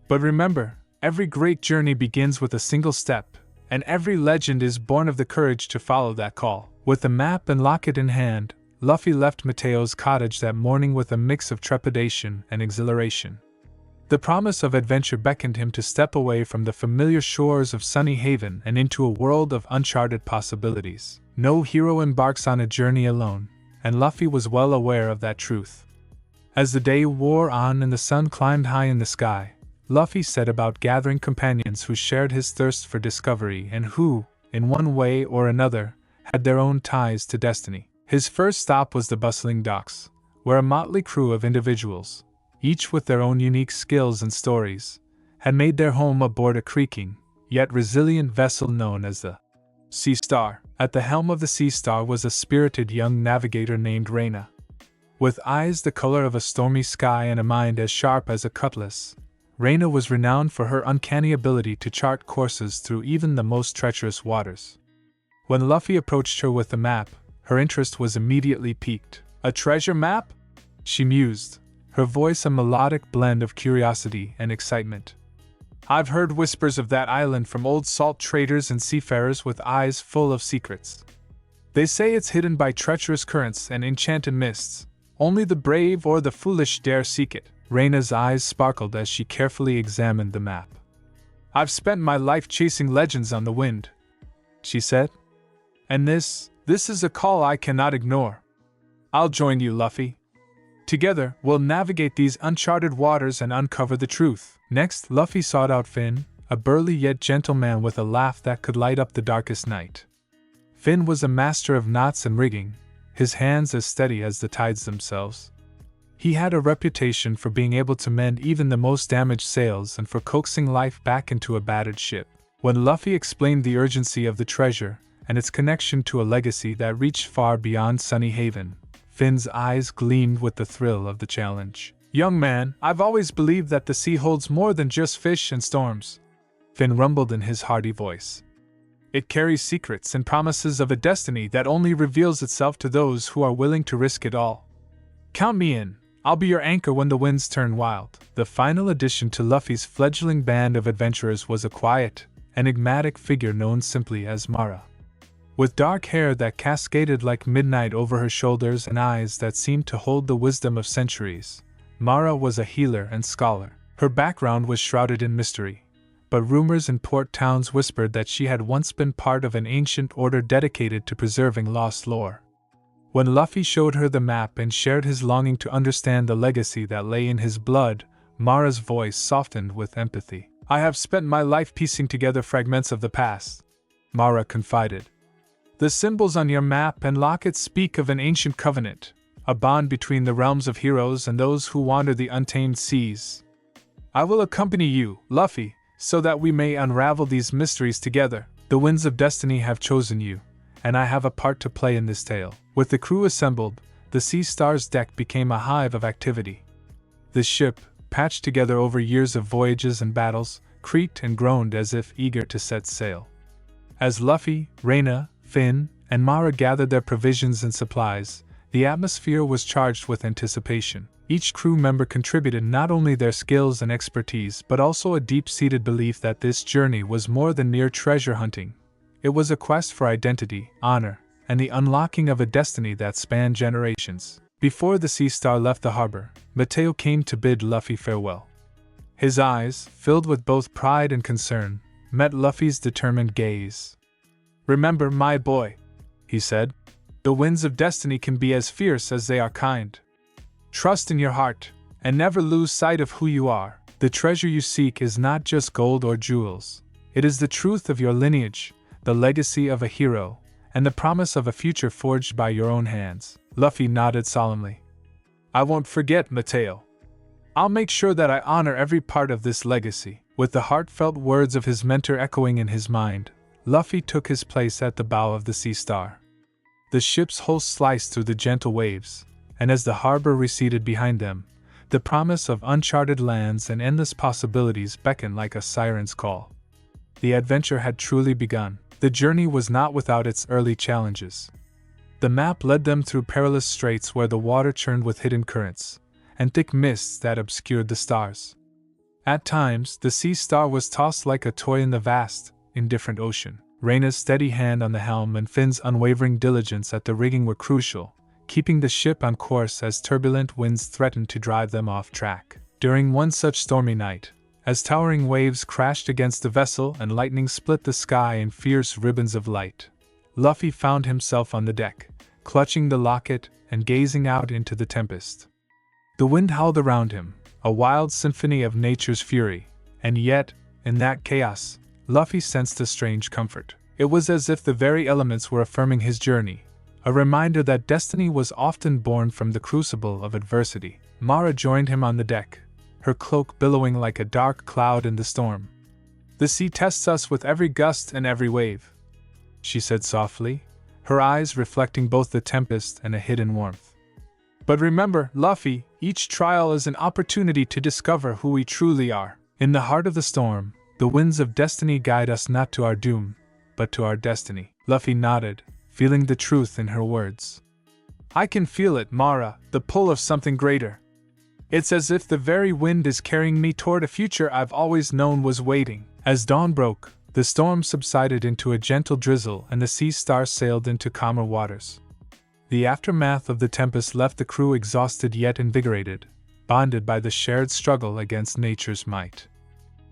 But remember, every great journey begins with a single step, and every legend is born of the courage to follow that call." With the map and locket in hand, Luffy left Mateo's cottage that morning with a mix of trepidation and exhilaration. The promise of adventure beckoned him to step away from the familiar shores of Sunny Haven and into a world of uncharted possibilities. No hero embarks on a journey alone, and Luffy was well aware of that truth. As the day wore on and the sun climbed high in the sky, Luffy set about gathering companions who shared his thirst for discovery and who, in one way or another, had their own ties to destiny. His first stop was the bustling docks, where a motley crew of individuals, each with their own unique skills and stories, had made their home aboard a creaking, yet resilient vessel known as the Sea Star. At the helm of the Sea Star was a spirited young navigator named Reyna. With eyes the color of a stormy sky and a mind as sharp as a cutlass, Reyna was renowned for her uncanny ability to chart courses through even the most treacherous waters. When Luffy approached her with the map, her interest was immediately piqued. "A treasure map?" she mused, her voice a melodic blend of curiosity and excitement. "I've heard whispers of that island from old salt traders and seafarers with eyes full of secrets. They say it's hidden by treacherous currents and enchanted mists. Only the brave or the foolish dare seek it." Reyna's eyes sparkled as she carefully examined the map. "I've spent my life chasing legends on the wind," she said. "And this is a call I cannot ignore. I'll join you, Luffy." Together, we'll navigate these uncharted waters and uncover the truth. Next, Luffy sought out Finn, a burly yet gentle man with a laugh that could light up the darkest night. Finn was a master of knots and rigging, his hands as steady as the tides themselves. He had a reputation for being able to mend even the most damaged sails and for coaxing life back into a battered ship. When Luffy explained the urgency of the treasure and its connection to a legacy that reached far beyond Sunny Haven, Finn's eyes gleamed with the thrill of the challenge. "Young man, I've always believed that the sea holds more than just fish and storms," Finn rumbled in his hearty voice. "It carries secrets and promises of a destiny that only reveals itself to those who are willing to risk it all. Count me in. I'll be your anchor when the winds turn wild." The final addition to Luffy's fledgling band of adventurers was a quiet, enigmatic figure known simply as Mara. With dark hair that cascaded like midnight over her shoulders and eyes that seemed to hold the wisdom of centuries, Mara was a healer and scholar. Her background was shrouded in mystery, but rumors in port towns whispered that she had once been part of an ancient order dedicated to preserving lost lore. When Luffy showed her the map and shared his longing to understand the legacy that lay in his blood, Mara's voice softened with empathy. "I have spent my life piecing together fragments of the past," Mara confided. "The symbols on your map and locket speak of an ancient covenant, a bond between the realms of heroes and those who wander the untamed seas. I will accompany you, Luffy, so that we may unravel these mysteries together. The winds of destiny have chosen you, and I have a part to play in this tale." With the crew assembled, the Sea Star's deck became a hive of activity. The ship, patched together over years of voyages and battles, creaked and groaned as if eager to set sail. As Luffy, Reyna, Finn, and Mara gathered their provisions and supplies, the atmosphere was charged with anticipation. Each crew member contributed not only their skills and expertise but also a deep-seated belief that this journey was more than mere treasure hunting. It was a quest for identity, honor, and the unlocking of a destiny that spanned generations. Before the Sea Star left the harbor, Mateo came to bid Luffy farewell. His eyes, filled with both pride and concern, met Luffy's determined gaze. "Remember, my boy," he said, "the winds of destiny can be as fierce as they are kind. Trust in your heart, and never lose sight of who you are. The treasure you seek is not just gold or jewels. It is the truth of your lineage, the legacy of a hero, and the promise of a future forged by your own hands." Luffy nodded solemnly. "I won't forget, Mateo. I'll make sure that I honor every part of this legacy." With the heartfelt words of his mentor echoing in his mind, Luffy took his place at the bow of the Sea Star. The ship's hull sliced through the gentle waves, and as the harbor receded behind them, the promise of uncharted lands and endless possibilities beckoned like a siren's call. The adventure had truly begun. The journey was not without its early challenges. The map led them through perilous straits where the water churned with hidden currents, and thick mists that obscured the stars. At times, the Sea Star was tossed like a toy in the vast, indifferent ocean. Reyna's steady hand on the helm and Finn's unwavering diligence at the rigging were crucial, keeping the ship on course as turbulent winds threatened to drive them off track. During one such stormy night, as towering waves crashed against the vessel and lightning split the sky in fierce ribbons of light, Luffy found himself on the deck, clutching the locket and gazing out into the tempest. The wind howled around him, a wild symphony of nature's fury, and yet, in that chaos, Luffy sensed a strange comfort. It was as if the very elements were affirming his journey, a reminder that destiny was often born from the crucible of adversity. Mara joined him on the deck, her cloak billowing like a dark cloud in the storm. "The sea tests us with every gust and every wave," she said softly, her eyes reflecting both the tempest and a hidden warmth. "But remember, Luffy, each trial is an opportunity to discover who we truly are. In the heart of the storm, the winds of destiny guide us not to our doom, but to our destiny." Luffy nodded, feeling the truth in her words. "I can feel it, Mara, the pull of something greater. It's as if the very wind is carrying me toward a future I've always known was waiting." As dawn broke, the storm subsided into a gentle drizzle and the Sea Star sailed into calmer waters. The aftermath of the tempest left the crew exhausted yet invigorated, bonded by the shared struggle against nature's might.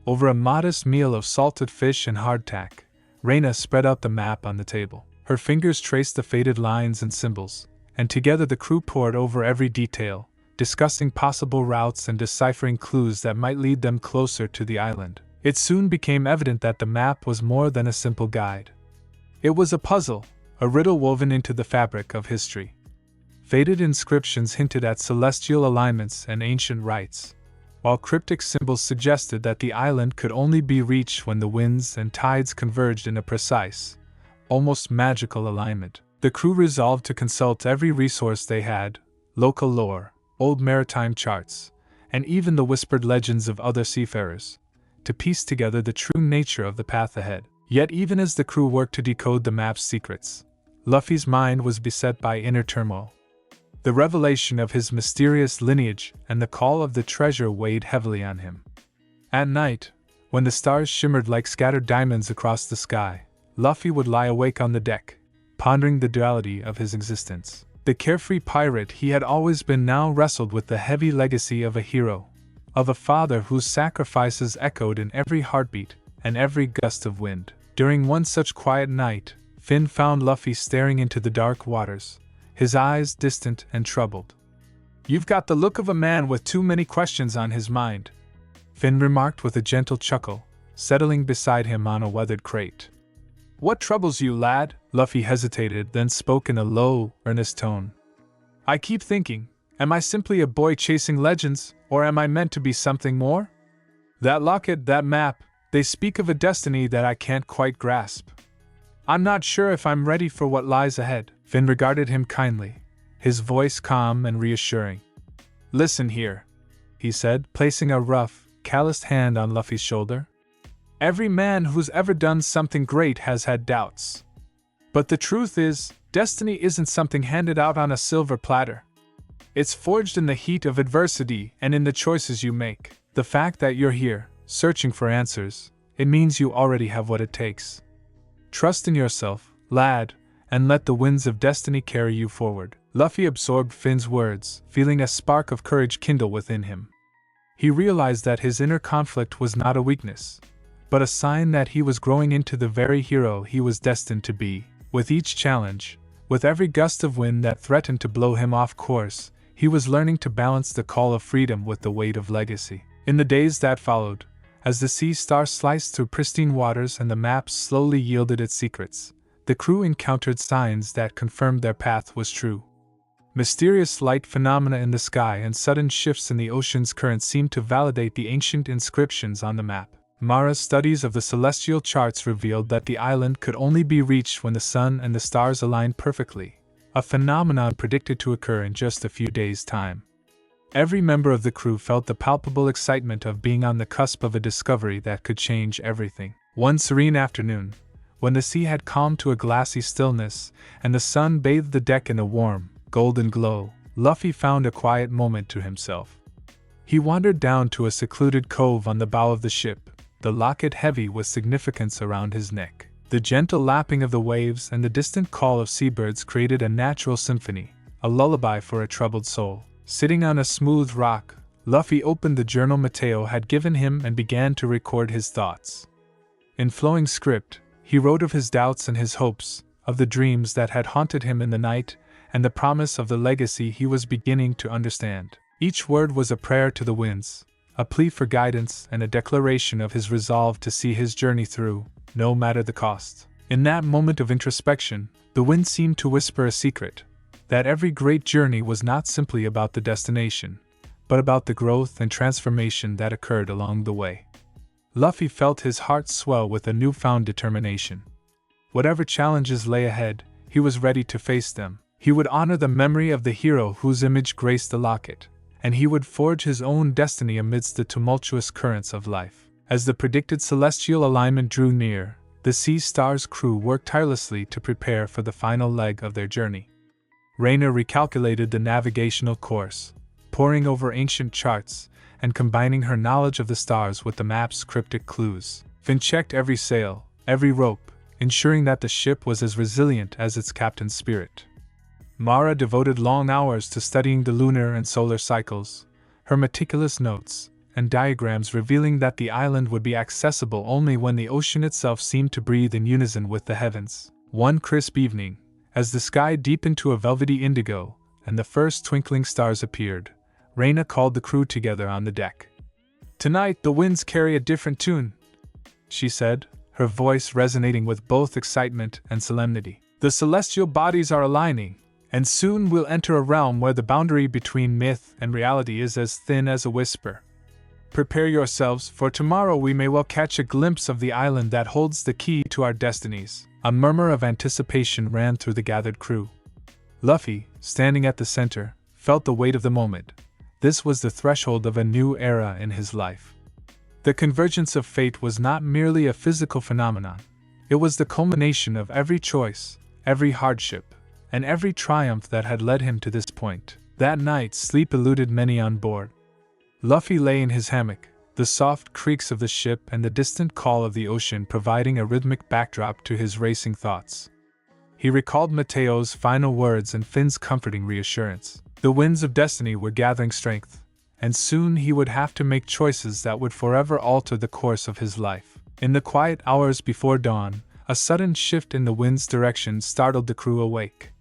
Over a modest meal of salted fish and hardtack, Reyna spread out the map on the table. Her fingers traced the faded lines and symbols, and together the crew pored over every detail, discussing possible routes and deciphering clues that might lead them closer to the island. It soon became evident that the map was more than a simple guide. It was a puzzle, a riddle woven into the fabric of history. Faded inscriptions hinted at celestial alignments and ancient rites, while cryptic symbols suggested that the island could only be reached when the winds and tides converged in a precise, almost magical alignment. The crew resolved to consult every resource they had: local lore, old maritime charts, and even the whispered legends of other seafarers, to piece together the true nature of the path ahead. Yet even as the crew worked to decode the map's secrets, Luffy's mind was beset by inner turmoil. The revelation of his mysterious lineage and the call of the treasure weighed heavily on him. At night, when the stars shimmered like scattered diamonds across the sky, Luffy would lie awake on the deck, pondering the duality of his existence. The carefree pirate he had always been now wrestled with the heavy legacy of a hero, of a father whose sacrifices echoed in every heartbeat and every gust of wind. During one such quiet night, Finn found Luffy staring into the dark waters, his eyes distant and troubled. "You've got the look of a man with too many questions on his mind," Finn remarked with a gentle chuckle, settling beside him on a weathered crate. "What troubles you, lad?" Luffy hesitated, then spoke in a low, earnest tone. "I keep thinking, am I simply a boy chasing legends, or am I meant to be something more? That locket, that map, they speak of a destiny that I can't quite grasp. I'm not sure if I'm ready for what lies ahead." Finn regarded him kindly, his voice calm and reassuring. "Listen here," he said, placing a rough, calloused hand on Luffy's shoulder. "Every man who's ever done something great has had doubts. But the truth is, destiny isn't something handed out on a silver platter. It's forged in the heat of adversity and in the choices you make. The fact that you're here, searching for answers, it means you already have what it takes. Trust in yourself, lad, and let the winds of destiny carry you forward." Luffy absorbed Finn's words, feeling a spark of courage kindle within him. He realized that his inner conflict was not a weakness, but a sign that he was growing into the very hero he was destined to be. With each challenge, with every gust of wind that threatened to blow him off course, he was learning to balance the call of freedom with the weight of legacy. In the days that followed, as the sea star sliced through pristine waters and the map slowly yielded its secrets, the crew encountered signs that confirmed their path was true. Mysterious light phenomena in the sky and sudden shifts in the ocean's current seemed to validate the ancient inscriptions on the map. Mara's studies of the celestial charts revealed that the island could only be reached when the sun and the stars aligned perfectly, a phenomenon predicted to occur in just a few days' time. Every member of the crew felt the palpable excitement of being on the cusp of a discovery that could change everything. One serene afternoon, when the sea had calmed to a glassy stillness and the sun bathed the deck in a warm, golden glow, Luffy found a quiet moment to himself. He wandered down to a secluded cove on the bow of the ship, the locket heavy with significance around his neck. The gentle lapping of the waves and the distant call of seabirds created a natural symphony, a lullaby for a troubled soul. Sitting on a smooth rock, Luffy opened the journal Mateo had given him and began to record his thoughts. In flowing script, he wrote of his doubts and his hopes, of the dreams that had haunted him in the night, and the promise of the legacy he was beginning to understand. Each word was a prayer to the winds, a plea for guidance and a declaration of his resolve to see his journey through, no matter the cost. In that moment of introspection, the wind seemed to whisper a secret, that every great journey was not simply about the destination, but about the growth and transformation that occurred along the way. Luffy felt his heart swell with a newfound determination. Whatever challenges lay ahead, he was ready to face them. He would honor the memory of the hero whose image graced the locket, and he would forge his own destiny amidst the tumultuous currents of life. As the predicted celestial alignment drew near, the Sea Star's crew worked tirelessly to prepare for the final leg of their journey. Rainer recalculated the navigational course, poring over ancient charts and combining her knowledge of the stars with the map's cryptic clues. Finn checked every sail, every rope, ensuring that the ship was as resilient as its captain's spirit. Mara devoted long hours to studying the lunar and solar cycles, her meticulous notes and diagrams revealing that the island would be accessible only when the ocean itself seemed to breathe in unison with the heavens. One crisp evening, as the sky deepened to a velvety indigo and the first twinkling stars appeared, Reyna called the crew together on the deck. "Tonight the winds carry a different tune," she said, her voice resonating with both excitement and solemnity. "The celestial bodies are aligning, and soon we'll enter a realm where the boundary between myth and reality is as thin as a whisper. Prepare yourselves, for tomorrow we may well catch a glimpse of the island that holds the key to our destinies." A murmur of anticipation ran through the gathered crew. Luffy, standing at the center, felt the weight of the moment. This was the threshold of a new era in his life. The convergence of fate was not merely a physical phenomenon. It was the culmination of every choice, every hardship, and every triumph that had led him to this point. That night, sleep eluded many on board. Luffy lay in his hammock, the soft creaks of the ship and the distant call of the ocean providing a rhythmic backdrop to his racing thoughts. He recalled Mateo's final words and Finn's comforting reassurance. The winds of destiny were gathering strength, and soon he would have to make choices that would forever alter the course of his life. In the quiet hours before dawn, a sudden shift in the wind's direction startled the crew awake.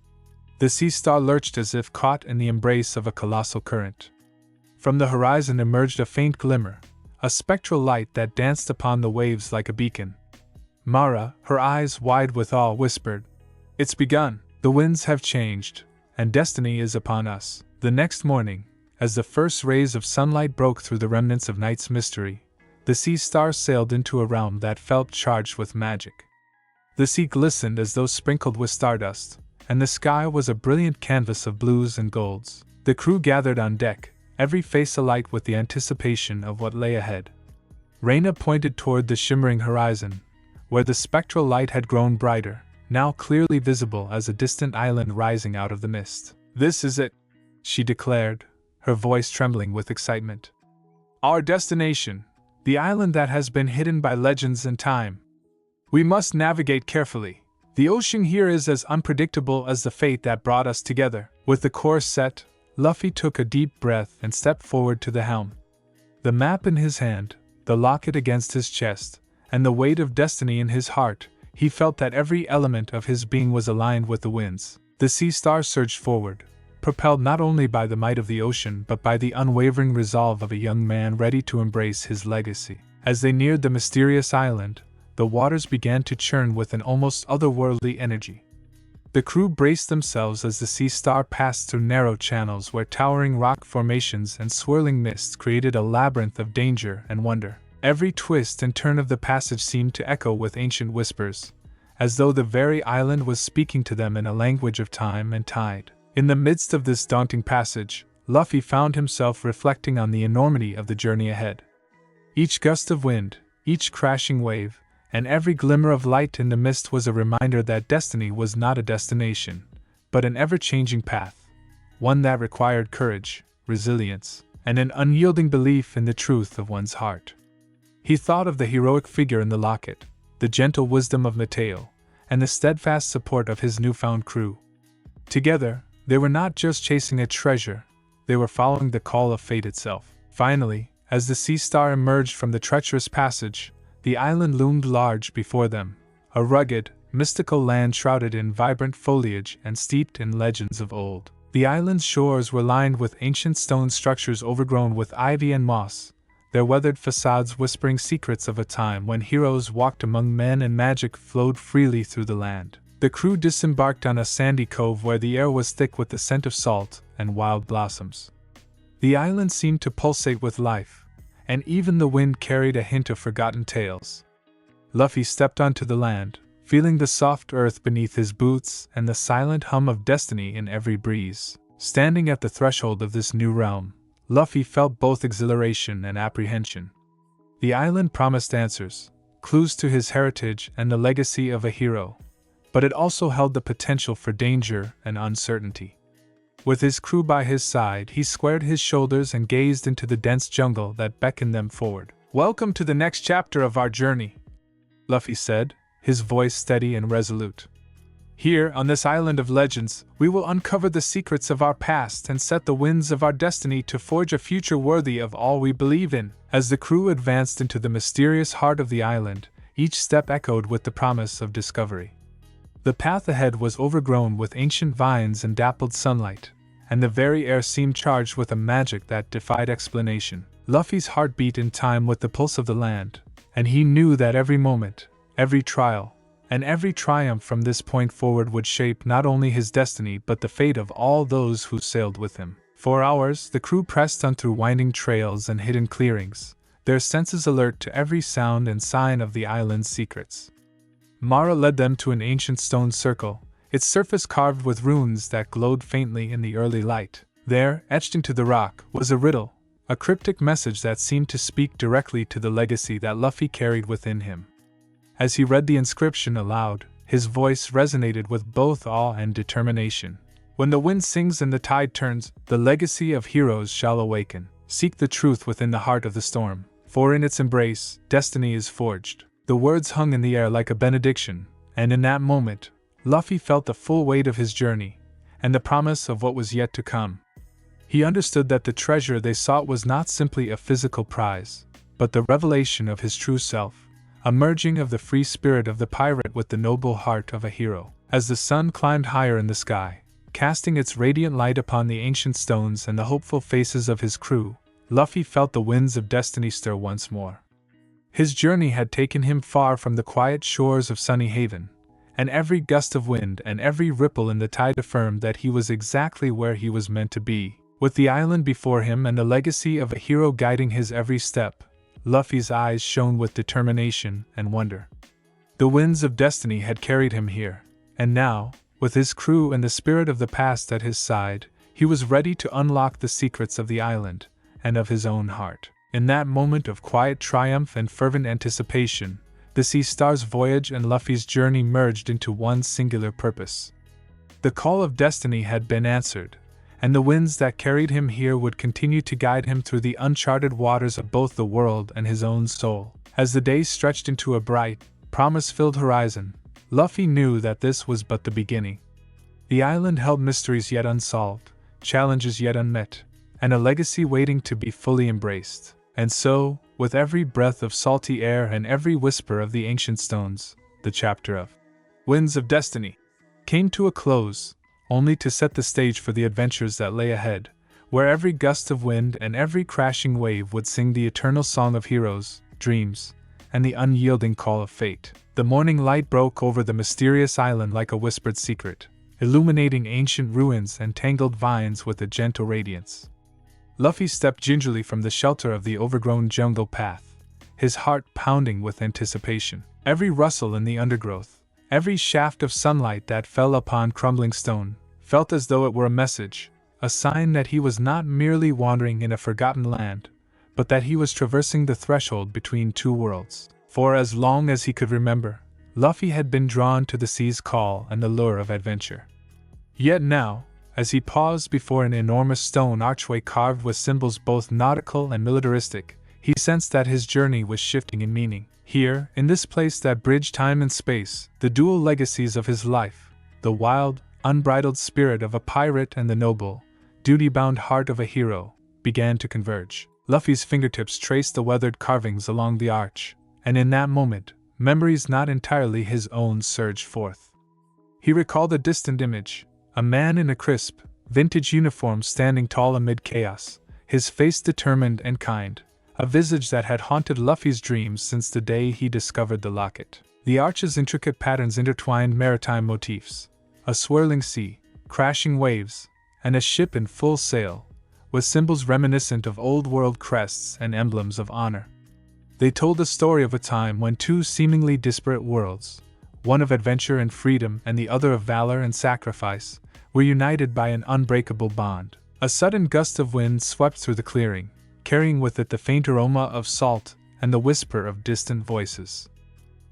The sea star lurched as if caught in the embrace of a colossal current. From the horizon emerged a faint glimmer, a spectral light that danced upon the waves like a beacon. Mara, her eyes wide with awe, whispered, "It's begun. The winds have changed, and destiny is upon us." The next morning, as the first rays of sunlight broke through the remnants of night's mystery, the sea star sailed into a realm that felt charged with magic. The sea glistened as though sprinkled with stardust, and the sky was a brilliant canvas of blues and golds. The crew gathered on deck, every face alight with the anticipation of what lay ahead. Reyna pointed toward the shimmering horizon, where the spectral light had grown brighter, now clearly visible as a distant island rising out of the mist. "This is it," she declared, her voice trembling with excitement. "Our destination, the island that has been hidden by legends and time. We must navigate carefully. The ocean here is as unpredictable as the fate that brought us together." With the course set, Luffy took a deep breath and stepped forward to the helm. The map in his hand, the locket against his chest, and the weight of destiny in his heart, he felt that every element of his being was aligned with the winds. The sea star surged forward, propelled not only by the might of the ocean but by the unwavering resolve of a young man ready to embrace his legacy. As they neared the mysterious island, the waters began to churn with an almost otherworldly energy. The crew braced themselves as the sea star passed through narrow channels where towering rock formations and swirling mists created a labyrinth of danger and wonder. Every twist and turn of the passage seemed to echo with ancient whispers, as though the very island was speaking to them in a language of time and tide. In the midst of this daunting passage, Luffy found himself reflecting on the enormity of the journey ahead. Each gust of wind, each crashing wave, and every glimmer of light in the mist was a reminder that destiny was not a destination, but an ever-changing path, one that required courage, resilience, and an unyielding belief in the truth of one's heart. He thought of the heroic figure in the locket, the gentle wisdom of Mateo, and the steadfast support of his newfound crew. Together, they were not just chasing a treasure, they were following the call of fate itself. Finally, as the sea star emerged from the treacherous passage, the island loomed large before them, a rugged, mystical land shrouded in vibrant foliage and steeped in legends of old. The island's shores were lined with ancient stone structures overgrown with ivy and moss, their weathered facades whispering secrets of a time when heroes walked among men and magic flowed freely through the land. The crew disembarked on a sandy cove where the air was thick with the scent of salt and wild blossoms. The island seemed to pulsate with life, and even the wind carried a hint of forgotten tales. Luffy stepped onto the land, feeling the soft earth beneath his boots and the silent hum of destiny in every breeze. Standing at the threshold of this new realm, Luffy felt both exhilaration and apprehension. The island promised answers, clues to his heritage and the legacy of a hero, but it also held the potential for danger and uncertainty. With his crew by his side, he squared his shoulders and gazed into the dense jungle that beckoned them forward. "Welcome to the next chapter of our journey," Luffy said, his voice steady and resolute. "Here, on this island of legends, we will uncover the secrets of our past and set the winds of our destiny to forge a future worthy of all we believe in." As the crew advanced into the mysterious heart of the island, each step echoed with the promise of discovery. The path ahead was overgrown with ancient vines and dappled sunlight, and the very air seemed charged with a magic that defied explanation. Luffy's heart beat in time with the pulse of the land, and he knew that every moment, every trial, and every triumph from this point forward would shape not only his destiny but the fate of all those who sailed with him. For hours, the crew pressed on through winding trails and hidden clearings, their senses alert to every sound and sign of the island's secrets. Mara led them to an ancient stone circle, its surface carved with runes that glowed faintly in the early light. There, etched into the rock, was a riddle, a cryptic message that seemed to speak directly to the legacy that Luffy carried within him. As he read the inscription aloud, his voice resonated with both awe and determination. When the wind sings and the tide turns, the legacy of heroes shall awaken. Seek the truth within the heart of the storm, for in its embrace, destiny is forged. The words hung in the air like a benediction, and in that moment, Luffy felt the full weight of his journey, and the promise of what was yet to come. He understood that the treasure they sought was not simply a physical prize, but the revelation of his true self, a merging of the free spirit of the pirate with the noble heart of a hero. As the sun climbed higher in the sky, casting its radiant light upon the ancient stones and the hopeful faces of his crew, Luffy felt the winds of destiny stir once more. His journey had taken him far from the quiet shores of Sunny Haven, and every gust of wind and every ripple in the tide affirmed that he was exactly where he was meant to be. With the island before him and the legacy of a hero guiding his every step, Luffy's eyes shone with determination and wonder. The winds of destiny had carried him here, and now, with his crew and the spirit of the past at his side, he was ready to unlock the secrets of the island and of his own heart. In that moment of quiet triumph and fervent anticipation, the Sea Star's voyage and Luffy's journey merged into one singular purpose. The call of destiny had been answered, and the winds that carried him here would continue to guide him through the uncharted waters of both the world and his own soul. As the day stretched into a bright, promise-filled horizon, Luffy knew that this was but the beginning. The island held mysteries yet unsolved, challenges yet unmet, and a legacy waiting to be fully embraced. And so, with every breath of salty air and every whisper of the ancient stones, the chapter of Winds of Destiny came to a close, only to set the stage for the adventures that lay ahead, where every gust of wind and every crashing wave would sing the eternal song of heroes, dreams, and the unyielding call of fate. The morning light broke over the mysterious island like a whispered secret, illuminating ancient ruins and tangled vines with a gentle radiance. Luffy stepped gingerly from the shelter of the overgrown jungle path, his heart pounding with anticipation. Every rustle in the undergrowth, every shaft of sunlight that fell upon crumbling stone, felt as though it were a message, a sign that he was not merely wandering in a forgotten land, but that he was traversing the threshold between two worlds. For as long as he could remember, Luffy had been drawn to the sea's call and the lure of adventure. Yet now, as he paused before an enormous stone archway carved with symbols both nautical and militaristic, he sensed that his journey was shifting in meaning. Here, in this place that bridged time and space, the dual legacies of his life, the wild, unbridled spirit of a pirate and the noble, duty-bound heart of a hero, began to converge. Luffy's fingertips traced the weathered carvings along the arch, and in that moment, memories not entirely his own surged forth. He recalled a distant image, a man in a crisp, vintage uniform standing tall amid chaos, his face determined and kind, a visage that had haunted Luffy's dreams since the day he discovered the locket. The arch's intricate patterns intertwined maritime motifs, a swirling sea, crashing waves, and a ship in full sail, with symbols reminiscent of old-world crests and emblems of honor. They told the story of a time when two seemingly disparate worlds, one of adventure and freedom and the other of valor and sacrifice, were united by an unbreakable bond. A sudden gust of wind swept through the clearing, carrying with it the faint aroma of salt and the whisper of distant voices.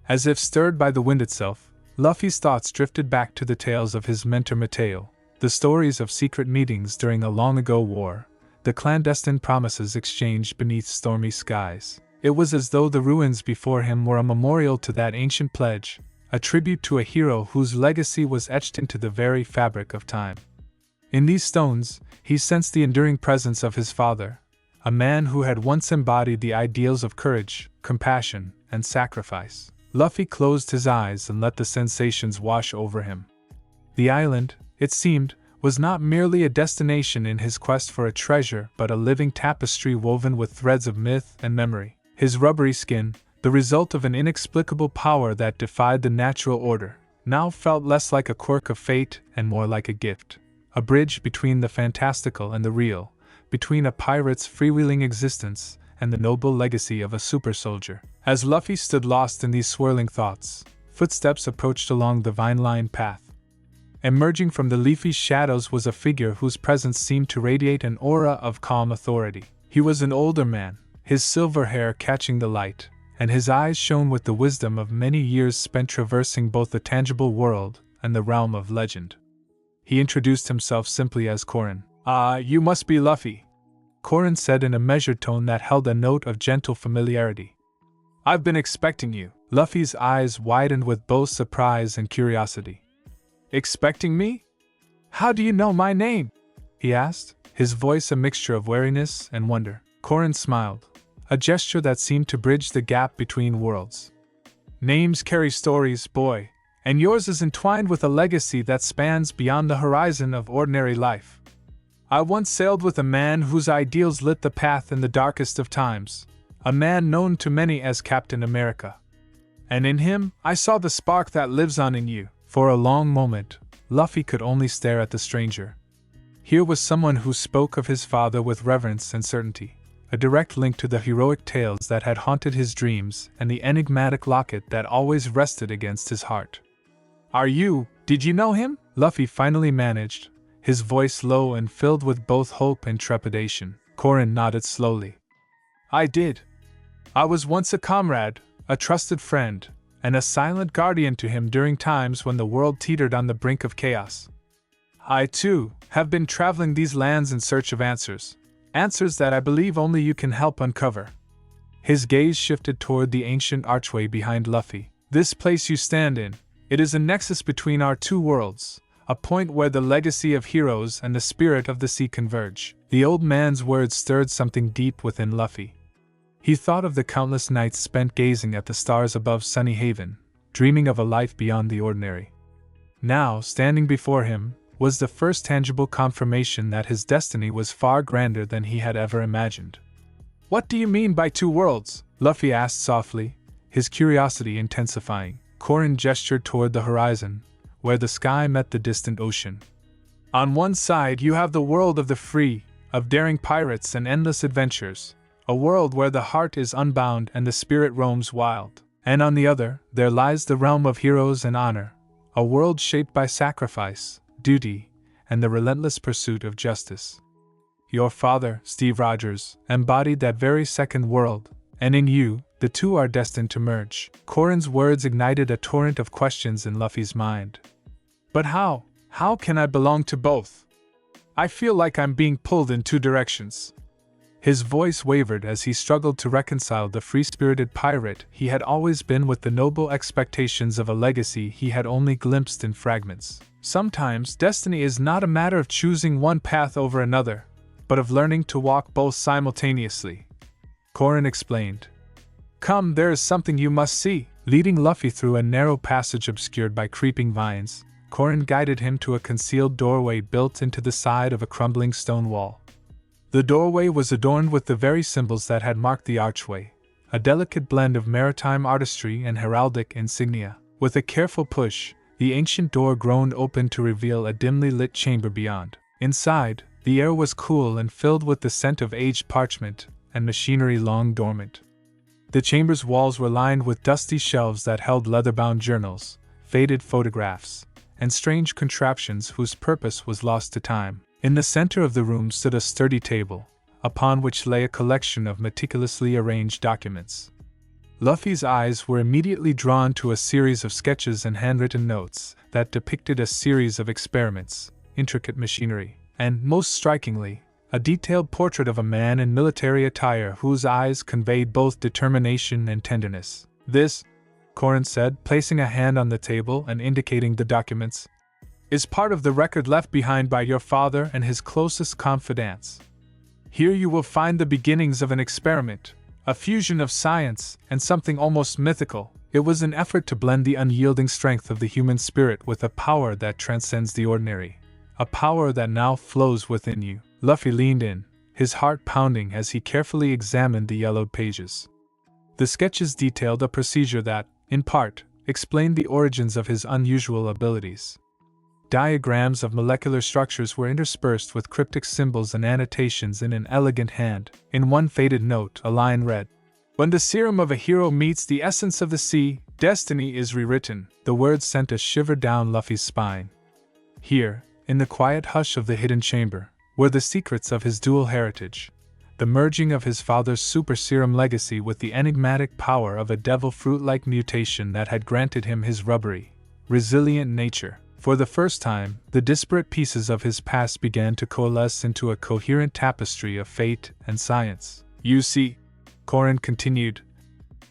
As if stirred by the wind itself, Luffy's thoughts drifted back to the tales of his mentor Mateo, the stories of secret meetings during a long-ago war, the clandestine promises exchanged beneath stormy skies. It was as though the ruins before him were a memorial to that ancient pledge, a tribute to a hero whose legacy was etched into the very fabric of time. In these stones, he sensed the enduring presence of his father, a man who had once embodied the ideals of courage, compassion, and sacrifice. Luffy closed his eyes and let the sensations wash over him. The island, it seemed, was not merely a destination in his quest for a treasure but a living tapestry woven with threads of myth and memory. His rubbery skin, the result of an inexplicable power that defied the natural order, now felt less like a quirk of fate and more like a gift. A bridge between the fantastical and the real, between a pirate's freewheeling existence and the noble legacy of a super soldier. As Luffy stood lost in these swirling thoughts, footsteps approached along the vine-lined path. Emerging from the leafy shadows was a figure whose presence seemed to radiate an aura of calm authority. He was an older man, his silver hair catching the light, and his eyes shone with the wisdom of many years spent traversing both the tangible world and the realm of legend. He introduced himself simply as Korin. "Ah, you must be Luffy," Korin said in a measured tone that held a note of gentle familiarity. "I've been expecting you." Luffy's eyes widened with both surprise and curiosity. "Expecting me? How do you know my name?" he asked, his voice a mixture of wariness and wonder. Korin smiled, a gesture that seemed to bridge the gap between worlds. "Names carry stories, boy, and yours is entwined with a legacy that spans beyond the horizon of ordinary life. I once sailed with a man whose ideals lit the path in the darkest of times, a man known to many as Captain America. And in him, I saw the spark that lives on in you." For a long moment, Luffy could only stare at the stranger. Here was someone who spoke of his father with reverence and certainty, a direct link to the heroic tales that had haunted his dreams and the enigmatic locket that always rested against his heart. Did you know him?" Luffy finally managed, his voice low and filled with both hope and trepidation. Korin nodded slowly. "I did. I was once a comrade, a trusted friend, and a silent guardian to him during times when the world teetered on the brink of chaos. I, too, have been traveling these lands in search of answers that I believe only you can help uncover." His gaze shifted toward the ancient archway behind Luffy. "This place you stand in, it is a nexus between our two worlds, a point where the legacy of heroes and the spirit of the sea converge." The old man's words stirred something deep within Luffy. He thought of the countless nights spent gazing at the stars above Sunny Haven, dreaming of a life beyond the ordinary. Now, standing before him, was the first tangible confirmation that his destiny was far grander than he had ever imagined. "What do you mean by two worlds?" Luffy asked softly, his curiosity intensifying. Korin gestured toward the horizon, where the sky met the distant ocean. "On one side you have the world of the free, of daring pirates and endless adventures, a world where the heart is unbound and the spirit roams wild. And on the other, there lies the realm of heroes and honor, a world shaped by sacrifice, duty, and the relentless pursuit of justice. Your father, Steve Rogers, embodied that very second world, and in you, the two are destined to merge." Korin's words ignited a torrent of questions in Luffy's mind. "But how? How can I belong to both? I feel like I'm being pulled in two directions." His voice wavered as he struggled to reconcile the free-spirited pirate he had always been with the noble expectations of a legacy he had only glimpsed in fragments. "Sometimes destiny is not a matter of choosing one path over another, but of learning to walk both simultaneously," Korin explained. "Come, there is something you must see." Leading Luffy through a narrow passage obscured by creeping vines, Korin guided him to a concealed doorway built into the side of a crumbling stone wall. The doorway was adorned with the very symbols that had marked the archway, a delicate blend of maritime artistry and heraldic insignia. With a careful push, the ancient door groaned open to reveal a dimly lit chamber beyond. Inside, the air was cool and filled with the scent of aged parchment and machinery long dormant. The chamber's walls were lined with dusty shelves that held leather-bound journals, faded photographs, and strange contraptions whose purpose was lost to time. In the center of the room stood a sturdy table, upon which lay a collection of meticulously arranged documents. Luffy's eyes were immediately drawn to a series of sketches and handwritten notes that depicted a series of experiments, intricate machinery, and, most strikingly, a detailed portrait of a man in military attire whose eyes conveyed both determination and tenderness. "This," Korin said, placing a hand on the table and indicating the documents, "is part of the record left behind by your father and his closest confidants. Here you will find the beginnings of an experiment, a fusion of science and something almost mythical. It was an effort to blend the unyielding strength of the human spirit with a power that transcends the ordinary, a power that now flows within you. Luffy leaned in, his heart pounding as he carefully examined the yellowed pages. The sketches detailed a procedure that, in part, explained the origins of his unusual abilities. Diagrams of molecular structures were interspersed with cryptic symbols and annotations in an elegant hand. In one faded note, a line read, "When the serum of a hero meets the essence of the sea, destiny is rewritten." The words sent a shiver down Luffy's spine. Here, in the quiet hush of the hidden chamber, were the secrets of his dual heritage. The merging of his father's super serum legacy with the enigmatic power of a devil fruit-like mutation that had granted him his rubbery, resilient nature. For the first time, the disparate pieces of his past began to coalesce into a coherent tapestry of fate and science. "You see," Korin continued,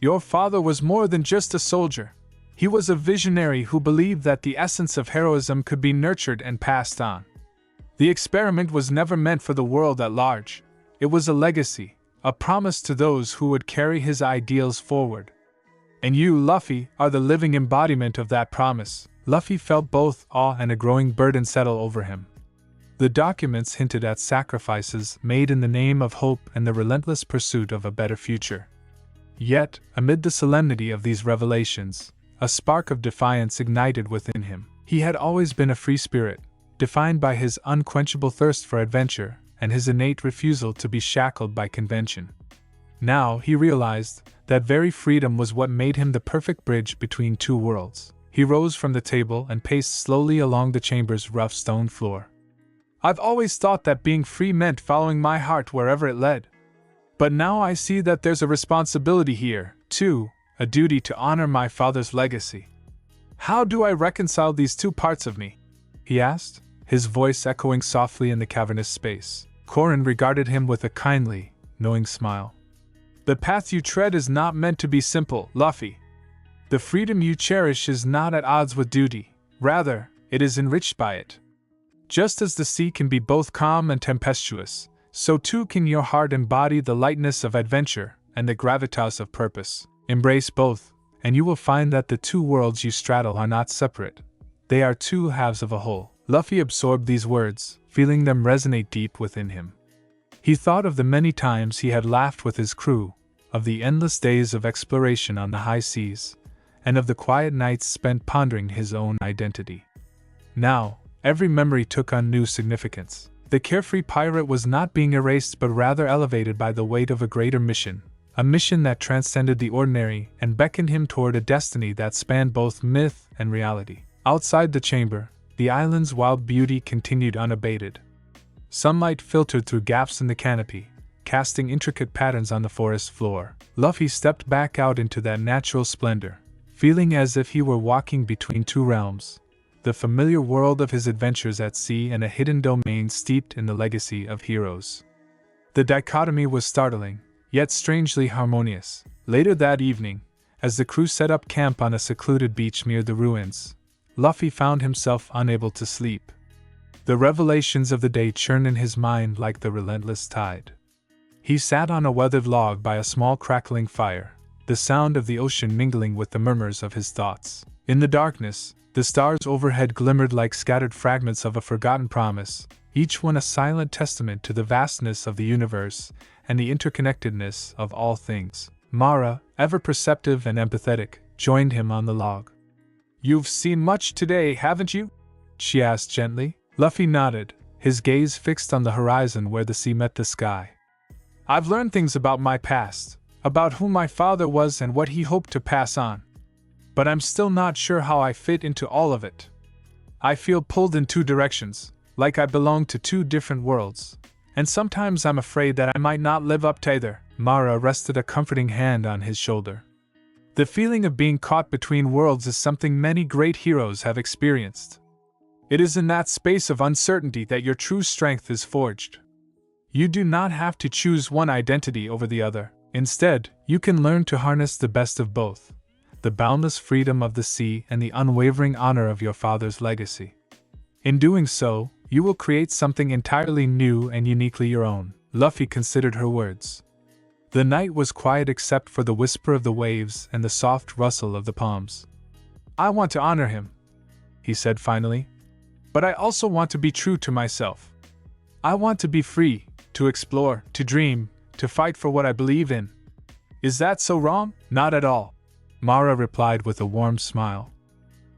"your father was more than just a soldier. He was a visionary who believed that the essence of heroism could be nurtured and passed on. The experiment was never meant for the world at large. It was a legacy, a promise to those who would carry his ideals forward. And you, Luffy, are the living embodiment of that promise." Luffy felt both awe and a growing burden settle over him. The documents hinted at sacrifices made in the name of hope and the relentless pursuit of a better future. Yet, amid the solemnity of these revelations, a spark of defiance ignited within him. He had always been a free spirit, defined by his unquenchable thirst for adventure and his innate refusal to be shackled by convention. Now he realized that very freedom was what made him the perfect bridge between two worlds. He rose from the table and paced slowly along the chamber's rough stone floor. "I've always thought that being free meant following my heart wherever it led. But now I see that there's a responsibility here, too, a duty to honor my father's legacy. How do I reconcile these two parts of me?" he asked, his voice echoing softly in the cavernous space. Korin regarded him with a kindly, knowing smile. "The path you tread is not meant to be simple, Luffy. The freedom you cherish is not at odds with duty, rather, it is enriched by it. Just as the sea can be both calm and tempestuous, so too can your heart embody the lightness of adventure and the gravitas of purpose. Embrace both, and you will find that the two worlds you straddle are not separate. They are two halves of a whole." Luffy absorbed these words, feeling them resonate deep within him. He thought of the many times he had laughed with his crew, of the endless days of exploration on the high seas, and of the quiet nights spent pondering his own identity. Now, every memory took on new significance. The carefree pirate was not being erased but rather elevated by the weight of a greater mission, a mission that transcended the ordinary and beckoned him toward a destiny that spanned both myth and reality. Outside the chamber, the island's wild beauty continued unabated. Sunlight filtered through gaps in the canopy, casting intricate patterns on the forest floor. Luffy stepped back out into that natural splendor, feeling as if he were walking between two realms, the familiar world of his adventures at sea and a hidden domain steeped in the legacy of heroes. The dichotomy was startling, yet strangely harmonious. Later that evening, as the crew set up camp on a secluded beach near the ruins, Luffy found himself unable to sleep. The revelations of the day churned in his mind like the relentless tide. He sat on a weathered log by a small crackling fire, the sound of the ocean mingling with the murmurs of his thoughts. In the darkness, the stars overhead glimmered like scattered fragments of a forgotten promise, each one a silent testament to the vastness of the universe and the interconnectedness of all things. Mara, ever perceptive and empathetic, joined him on the log. "You've seen much today, haven't you?" she asked gently. Luffy nodded, his gaze fixed on the horizon where the sea met the sky. "I've learned things about my past, about who my father was and what he hoped to pass on. But I'm still not sure how I fit into all of it. I feel pulled in two directions, like I belong to two different worlds, and sometimes I'm afraid that I might not live up to either." Mara rested a comforting hand on his shoulder. "The feeling of being caught between worlds is something many great heroes have experienced. It is in that space of uncertainty that your true strength is forged. You do not have to choose one identity over the other. Instead, you can learn to harness the best of both, the boundless freedom of the sea and the unwavering honor of your father's legacy. In doing so, you will create something entirely new and uniquely your own." Luffy considered her words. The night was quiet except for the whisper of the waves and the soft rustle of the palms. "I want to honor him," he said finally. but I also want to be true to myself. I want to be free, to explore, to dream, to fight for what I believe in. Is that so wrong? Not at all, Mara replied with a warm smile.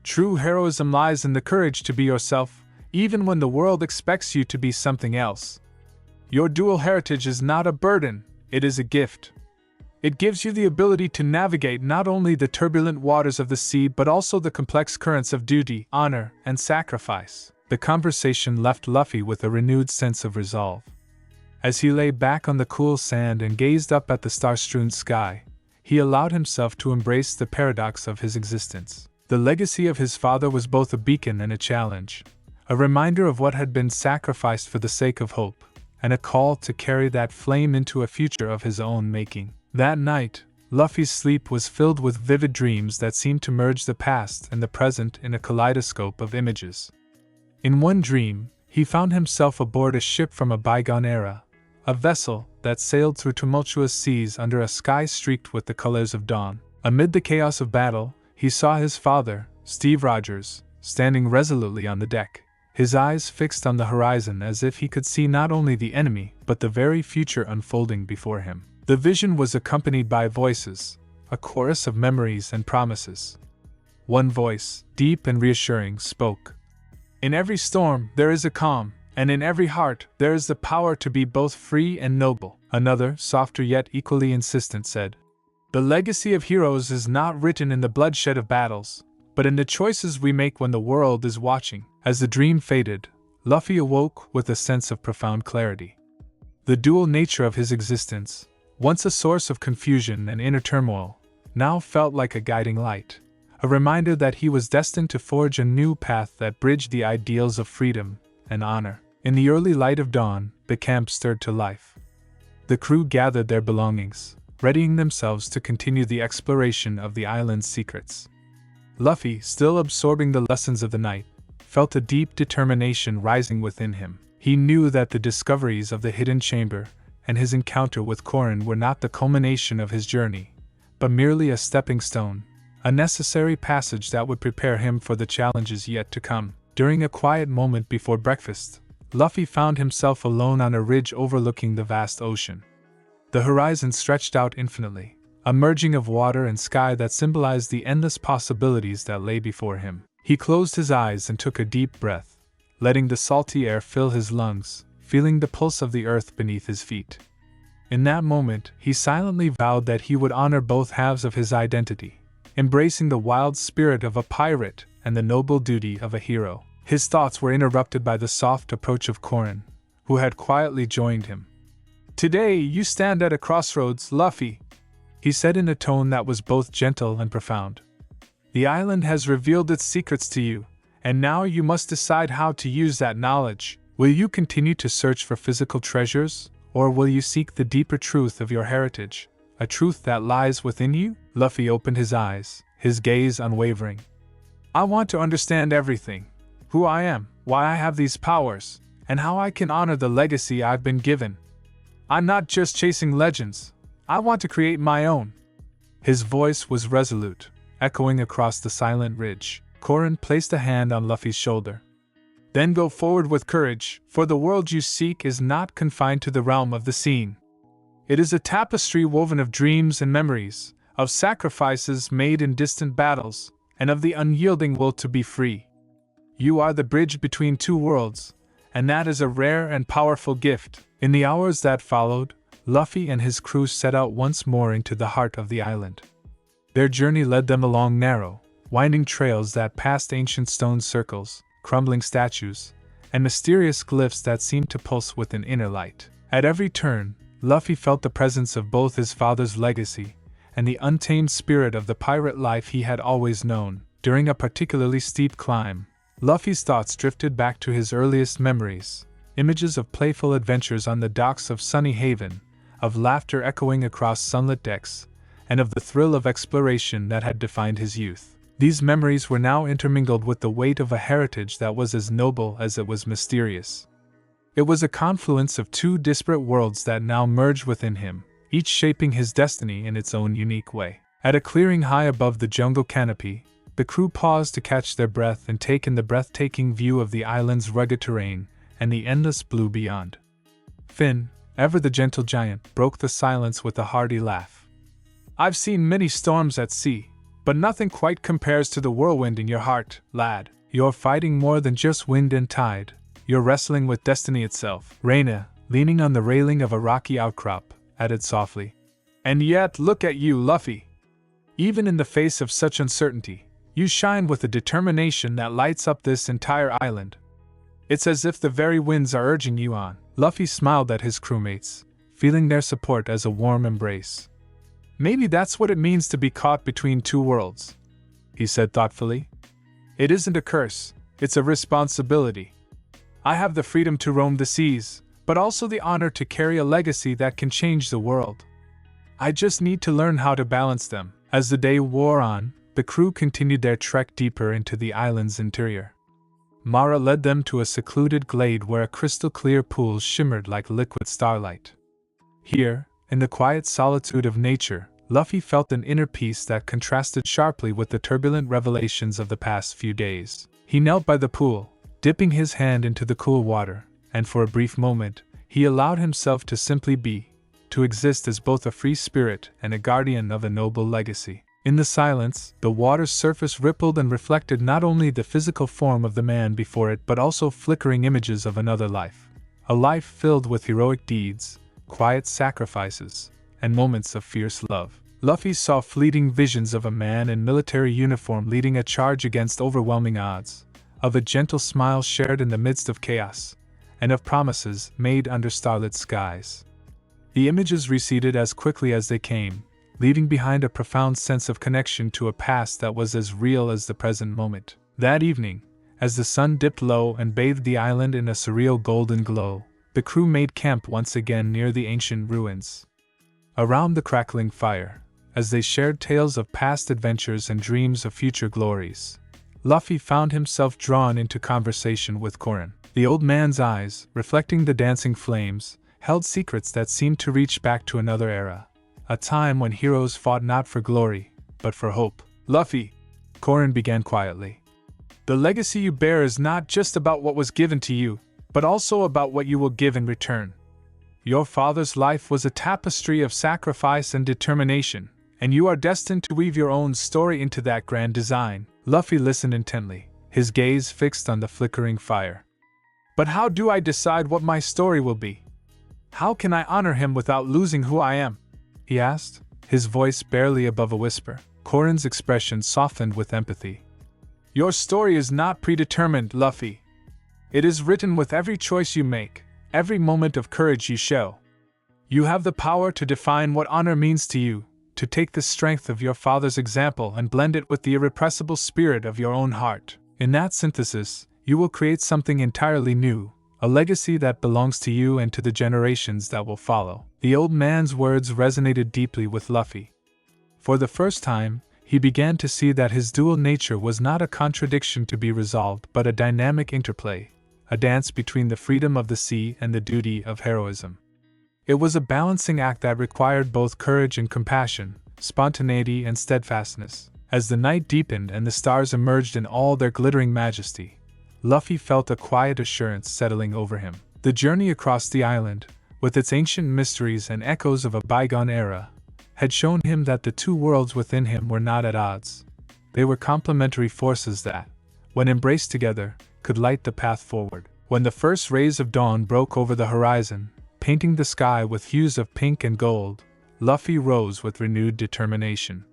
True heroism lies in the courage to be yourself, even when the world expects you to be something else. Your dual heritage is not a burden, it is a gift. It gives you the ability to navigate not only the turbulent waters of the sea but also the complex currents of duty, honor, and sacrifice. The conversation left Luffy with a renewed sense of resolve. As he lay back on the cool sand and gazed up at the star-strewn sky, he allowed himself to embrace the paradox of his existence. The legacy of his father was both a beacon and a challenge, a reminder of what had been sacrificed for the sake of hope, and a call to carry that flame into a future of his own making. That night, Luffy's sleep was filled with vivid dreams that seemed to merge the past and the present in a kaleidoscope of images. In one dream, he found himself aboard a ship from a bygone era, a vessel that sailed through tumultuous seas under a sky streaked with the colors of dawn. Amid the chaos of battle, he saw his father, Steve Rogers, standing resolutely on the deck, his eyes fixed on the horizon as if he could see not only the enemy but the very future unfolding before him. The vision was accompanied by voices, a chorus of memories and promises. One voice, deep and reassuring, spoke. In every storm there is a calm, and in every heart there is the power to be both free and noble. Another, softer yet equally insistent, said, The legacy of heroes is not written in the bloodshed of battles, but in the choices we make when the world is watching. As the dream faded, Luffy awoke with a sense of profound clarity. The dual nature of his existence, once a source of confusion and inner turmoil, now felt like a guiding light, a reminder that he was destined to forge a new path that bridged the ideals of freedom and honor. In the early light of dawn, the camp stirred to life. The crew gathered their belongings, readying themselves to continue the exploration of the island's secrets. Luffy, still absorbing the lessons of the night, felt a deep determination rising within him. He knew that the discoveries of the hidden chamber and his encounter with Korin were not the culmination of his journey, but merely a stepping stone, a necessary passage that would prepare him for the challenges yet to come. During a quiet moment before breakfast, Luffy found himself alone on a ridge overlooking the vast ocean. The horizon stretched out infinitely, a merging of water and sky that symbolized the endless possibilities that lay before him. He closed his eyes and took a deep breath, letting the salty air fill his lungs, feeling the pulse of the earth beneath his feet. In that moment, he silently vowed that he would honor both halves of his identity, embracing the wild spirit of a pirate and the noble duty of a hero. His thoughts were interrupted by the soft approach of Korin, who had quietly joined him. Today you stand at a crossroads, Luffy, he said in a tone that was both gentle and profound. The island has revealed its secrets to you, and now you must decide how to use that knowledge. Will you continue to search for physical treasures, or will you seek the deeper truth of your heritage, a truth that lies within you? Luffy opened his eyes, his gaze unwavering. I want to understand everything. Who I am, why I have these powers, and how I can honor the legacy I've been given. I'm not just chasing legends, I want to create my own. His voice was resolute, echoing across the silent ridge. Korin placed a hand on Luffy's shoulder. Then go forward with courage, for the world you seek is not confined to the realm of the seen. It is a tapestry woven of dreams and memories, of sacrifices made in distant battles, and of the unyielding will to be free. You are the bridge between two worlds, and that is a rare and powerful gift. In the hours that followed, Luffy and his crew set out once more into the heart of the island. Their journey led them along narrow, winding trails that passed ancient stone circles, crumbling statues, and mysterious glyphs that seemed to pulse with an inner light. At every turn, Luffy felt the presence of both his father's legacy and the untamed spirit of the pirate life he had always known. During a particularly steep climb, Luffy's thoughts drifted back to his earliest memories, images of playful adventures on the docks of Sunny Haven, of laughter echoing across sunlit decks, and of the thrill of exploration that had defined his youth. These memories were now intermingled with the weight of a heritage that was as noble as it was mysterious. It was a confluence of two disparate worlds that now merged within him, each shaping his destiny in its own unique way. At a clearing high above the jungle canopy, the crew paused to catch their breath and take in the breathtaking view of the island's rugged terrain and the endless blue beyond. Finn, ever the gentle giant, broke the silence with a hearty laugh. "I've seen many storms at sea, but nothing quite compares to the whirlwind in your heart, lad. You're fighting more than just wind and tide. You're wrestling with destiny itself." Reyna, leaning on the railing of a rocky outcrop, added softly. "And yet, look at you, Luffy. Even in the face of such uncertainty, you shine with a determination that lights up this entire island. It's as if the very winds are urging you on." Luffy smiled at his crewmates, feeling their support as a warm embrace. "Maybe that's what it means to be caught between two worlds," he said thoughtfully. "It isn't a curse, it's a responsibility. I have the freedom to roam the seas, but also the honor to carry a legacy that can change the world. I just need to learn how to balance them." As the day wore on, the crew continued their trek deeper into the island's interior. Mara led them to a secluded glade where a crystal-clear pool shimmered like liquid starlight. Here, in the quiet solitude of nature, Luffy felt an inner peace that contrasted sharply with the turbulent revelations of the past few days. He knelt by the pool, dipping his hand into the cool water, and for a brief moment, he allowed himself to simply be, to exist as both a free spirit and a guardian of a noble legacy. In the silence, the water's surface rippled and reflected not only the physical form of the man before it but also flickering images of another life. A life filled with heroic deeds, quiet sacrifices, and moments of fierce love. Luffy saw fleeting visions of a man in military uniform leading a charge against overwhelming odds, of a gentle smile shared in the midst of chaos, and of promises made under starlit skies. The images receded as quickly as they came, leaving behind a profound sense of connection to a past that was as real as the present moment. That evening, as the sun dipped low and bathed the island in a surreal golden glow, the crew made camp once again near the ancient ruins. Around the crackling fire, as they shared tales of past adventures and dreams of future glories, Luffy found himself drawn into conversation with Korin. The old man's eyes, reflecting the dancing flames, held secrets that seemed to reach back to another era, a time when heroes fought not for glory, but for hope. "Luffy," Korin began quietly, "the legacy you bear is not just about what was given to you, but also about what you will give in return. Your father's life was a tapestry of sacrifice and determination, and you are destined to weave your own story into that grand design." Luffy listened intently, his gaze fixed on the flickering fire. "But how do I decide what my story will be? How can I honor him without losing who I am?" he asked, his voice barely above a whisper. Korin's expression softened with empathy. "Your story is not predetermined, Luffy. It is written with every choice you make, every moment of courage you show. You have the power to define what honor means to you, to take the strength of your father's example and blend it with the irrepressible spirit of your own heart. In that synthesis, you will create something entirely new, a legacy that belongs to you and to the generations that will follow." The old man's words resonated deeply with Luffy. For the first time, he began to see that his dual nature was not a contradiction to be resolved but a dynamic interplay, a dance between the freedom of the sea and the duty of heroism. It was a balancing act that required both courage and compassion, spontaneity and steadfastness. As the night deepened and the stars emerged in all their glittering majesty, Luffy felt a quiet assurance settling over him. The journey across the island, with its ancient mysteries and echoes of a bygone era, had shown him that the two worlds within him were not at odds. They were complementary forces that, when embraced together, could light the path forward. When the first rays of dawn broke over the horizon, painting the sky with hues of pink and gold, Luffy rose with renewed determination.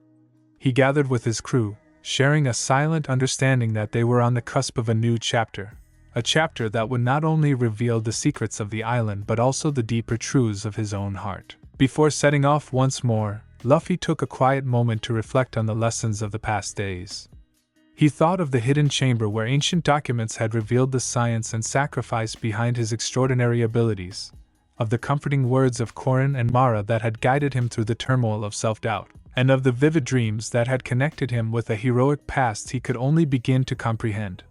He gathered with his crew, sharing a silent understanding that they were on the cusp of a new chapter. A chapter that would not only reveal the secrets of the island but also the deeper truths of his own heart. Before setting off once more, Luffy took a quiet moment to reflect on the lessons of the past days. He thought of the hidden chamber where ancient documents had revealed the science and sacrifice behind his extraordinary abilities, of the comforting words of Korin and Mara that had guided him through the turmoil of self-doubt, and of the vivid dreams that had connected him with a heroic past he could only begin to comprehend.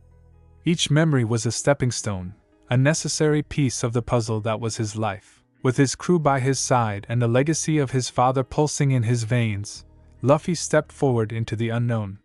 Each memory was a stepping stone, a necessary piece of the puzzle that was his life. With his crew by his side and the legacy of his father pulsing in his veins, Luffy stepped forward into the unknown.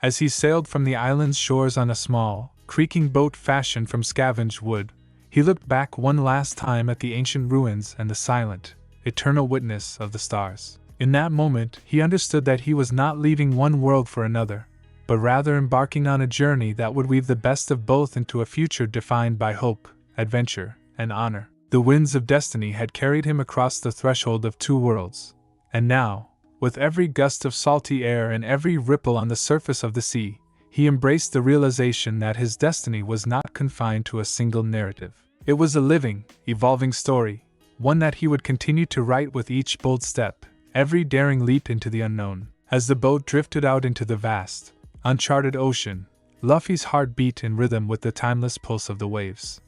As he sailed from the island's shores on a small, creaking boat fashioned from scavenged wood, he looked back one last time at the ancient ruins and the silent, eternal witness of the stars. In that moment, he understood that he was not leaving one world for another, but rather embarking on a journey that would weave the best of both into a future defined by hope, adventure, and honor. The winds of destiny had carried him across the threshold of two worlds, and now, with every gust of salty air and every ripple on the surface of the sea, he embraced the realization that his destiny was not confined to a single narrative. It was a living, evolving story, one that he would continue to write with each bold step, every daring leap into the unknown. As the boat drifted out into the vast, uncharted ocean, Luffy's heart beat in rhythm with the timeless pulse of the waves.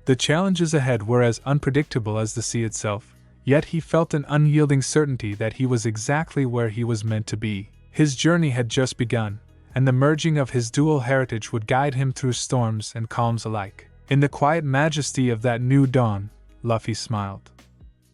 The challenges ahead were as unpredictable as the sea itself, yet he felt an unyielding certainty that he was exactly where he was meant to be. His journey had just begun, and the merging of his dual heritage would guide him through storms and calms alike. In the quiet majesty of that new dawn, Luffy smiled.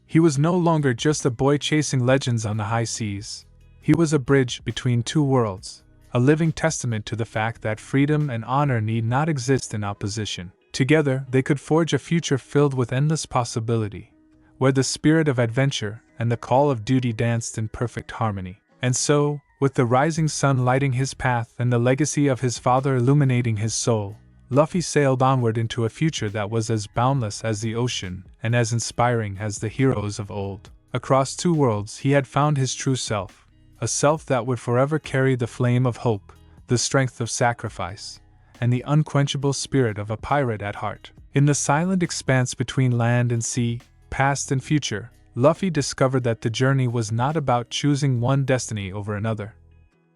He was no longer just a boy chasing legends on the high seas. He was a bridge between two worlds, a living testament to the fact that freedom and honor need not exist in opposition. Together, they could forge a future filled with endless possibility, where the spirit of adventure and the call of duty danced in perfect harmony. And so, with the rising sun lighting his path and the legacy of his father illuminating his soul, Luffy sailed onward into a future that was as boundless as the ocean and as inspiring as the heroes of old. Across two worlds he had found his true self, a self that would forever carry the flame of hope, the strength of sacrifice, and the unquenchable spirit of a pirate at heart. In the silent expanse between land and sea, past and future, Luffy discovered that the journey was not about choosing one destiny over another.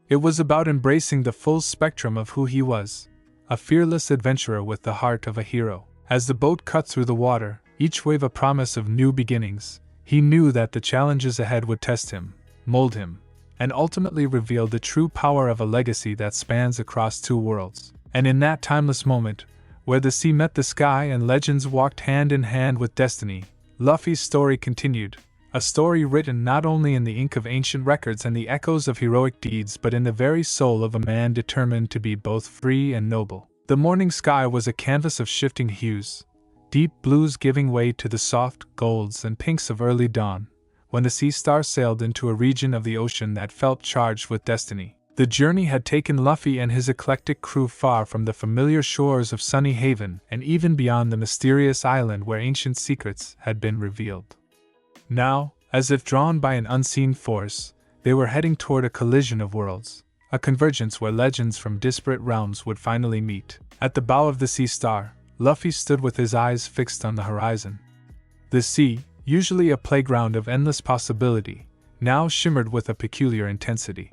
It was about embracing the full spectrum of who he was, a fearless adventurer with the heart of a hero. As the boat cut through the water, each wave a promise of new beginnings, he knew that the challenges ahead would test him, mold him, and ultimately reveal the true power of a legacy that spans across two worlds. And in that timeless moment, where the sea met the sky and legends walked hand in hand with destiny, Luffy's story continued, a story written not only in the ink of ancient records and the echoes of heroic deeds but in the very soul of a man determined to be both free and noble. The morning sky was a canvas of shifting hues, deep blues giving way to the soft golds and pinks of early dawn, when the Sea Star sailed into a region of the ocean that felt charged with destiny. The journey had taken Luffy and his eclectic crew far from the familiar shores of Sunny Haven and even beyond the mysterious island where ancient secrets had been revealed. Now, as if drawn by an unseen force, they were heading toward a collision of worlds, a convergence where legends from disparate realms would finally meet. At the bow of the Sea Star, Luffy stood with his eyes fixed on the horizon. The sea, usually a playground of endless possibility, now shimmered with a peculiar intensity.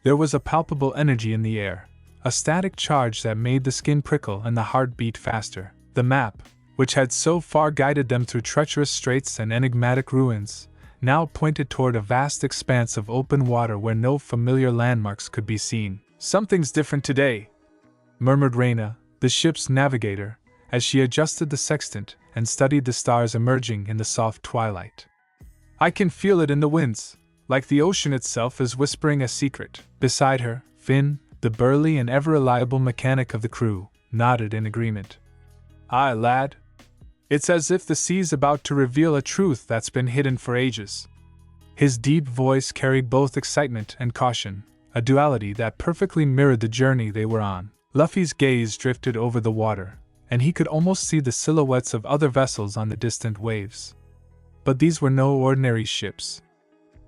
There was a palpable energy in the air, a static charge that made the skin prickle and the heart beat faster. The map, which had so far guided them through treacherous straits and enigmatic ruins, now pointed toward a vast expanse of open water where no familiar landmarks could be seen. "Something's different today," murmured Reyna, the ship's navigator, as she adjusted the sextant and studied the stars emerging in the soft twilight. "I can feel it in the winds, like the ocean itself is whispering a secret." Beside her, Finn, the burly and ever-reliable mechanic of the crew, nodded in agreement. "Aye, lad. It's as if the sea's about to reveal a truth that's been hidden for ages." His deep voice carried both excitement and caution, a duality that perfectly mirrored the journey they were on. Luffy's gaze drifted over the water, and he could almost see the silhouettes of other vessels on the distant waves. But these were no ordinary ships.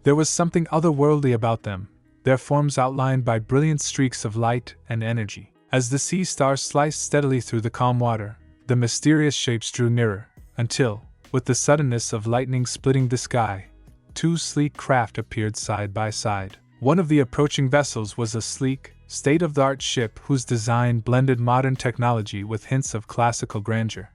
There was something otherworldly about them, their forms outlined by brilliant streaks of light and energy. As the Sea Star sliced steadily through the calm water, the mysterious shapes drew nearer, until, with the suddenness of lightning splitting the sky, two sleek craft appeared side by side. One of the approaching vessels was a sleek, state-of-the-art ship whose design blended modern technology with hints of classical grandeur.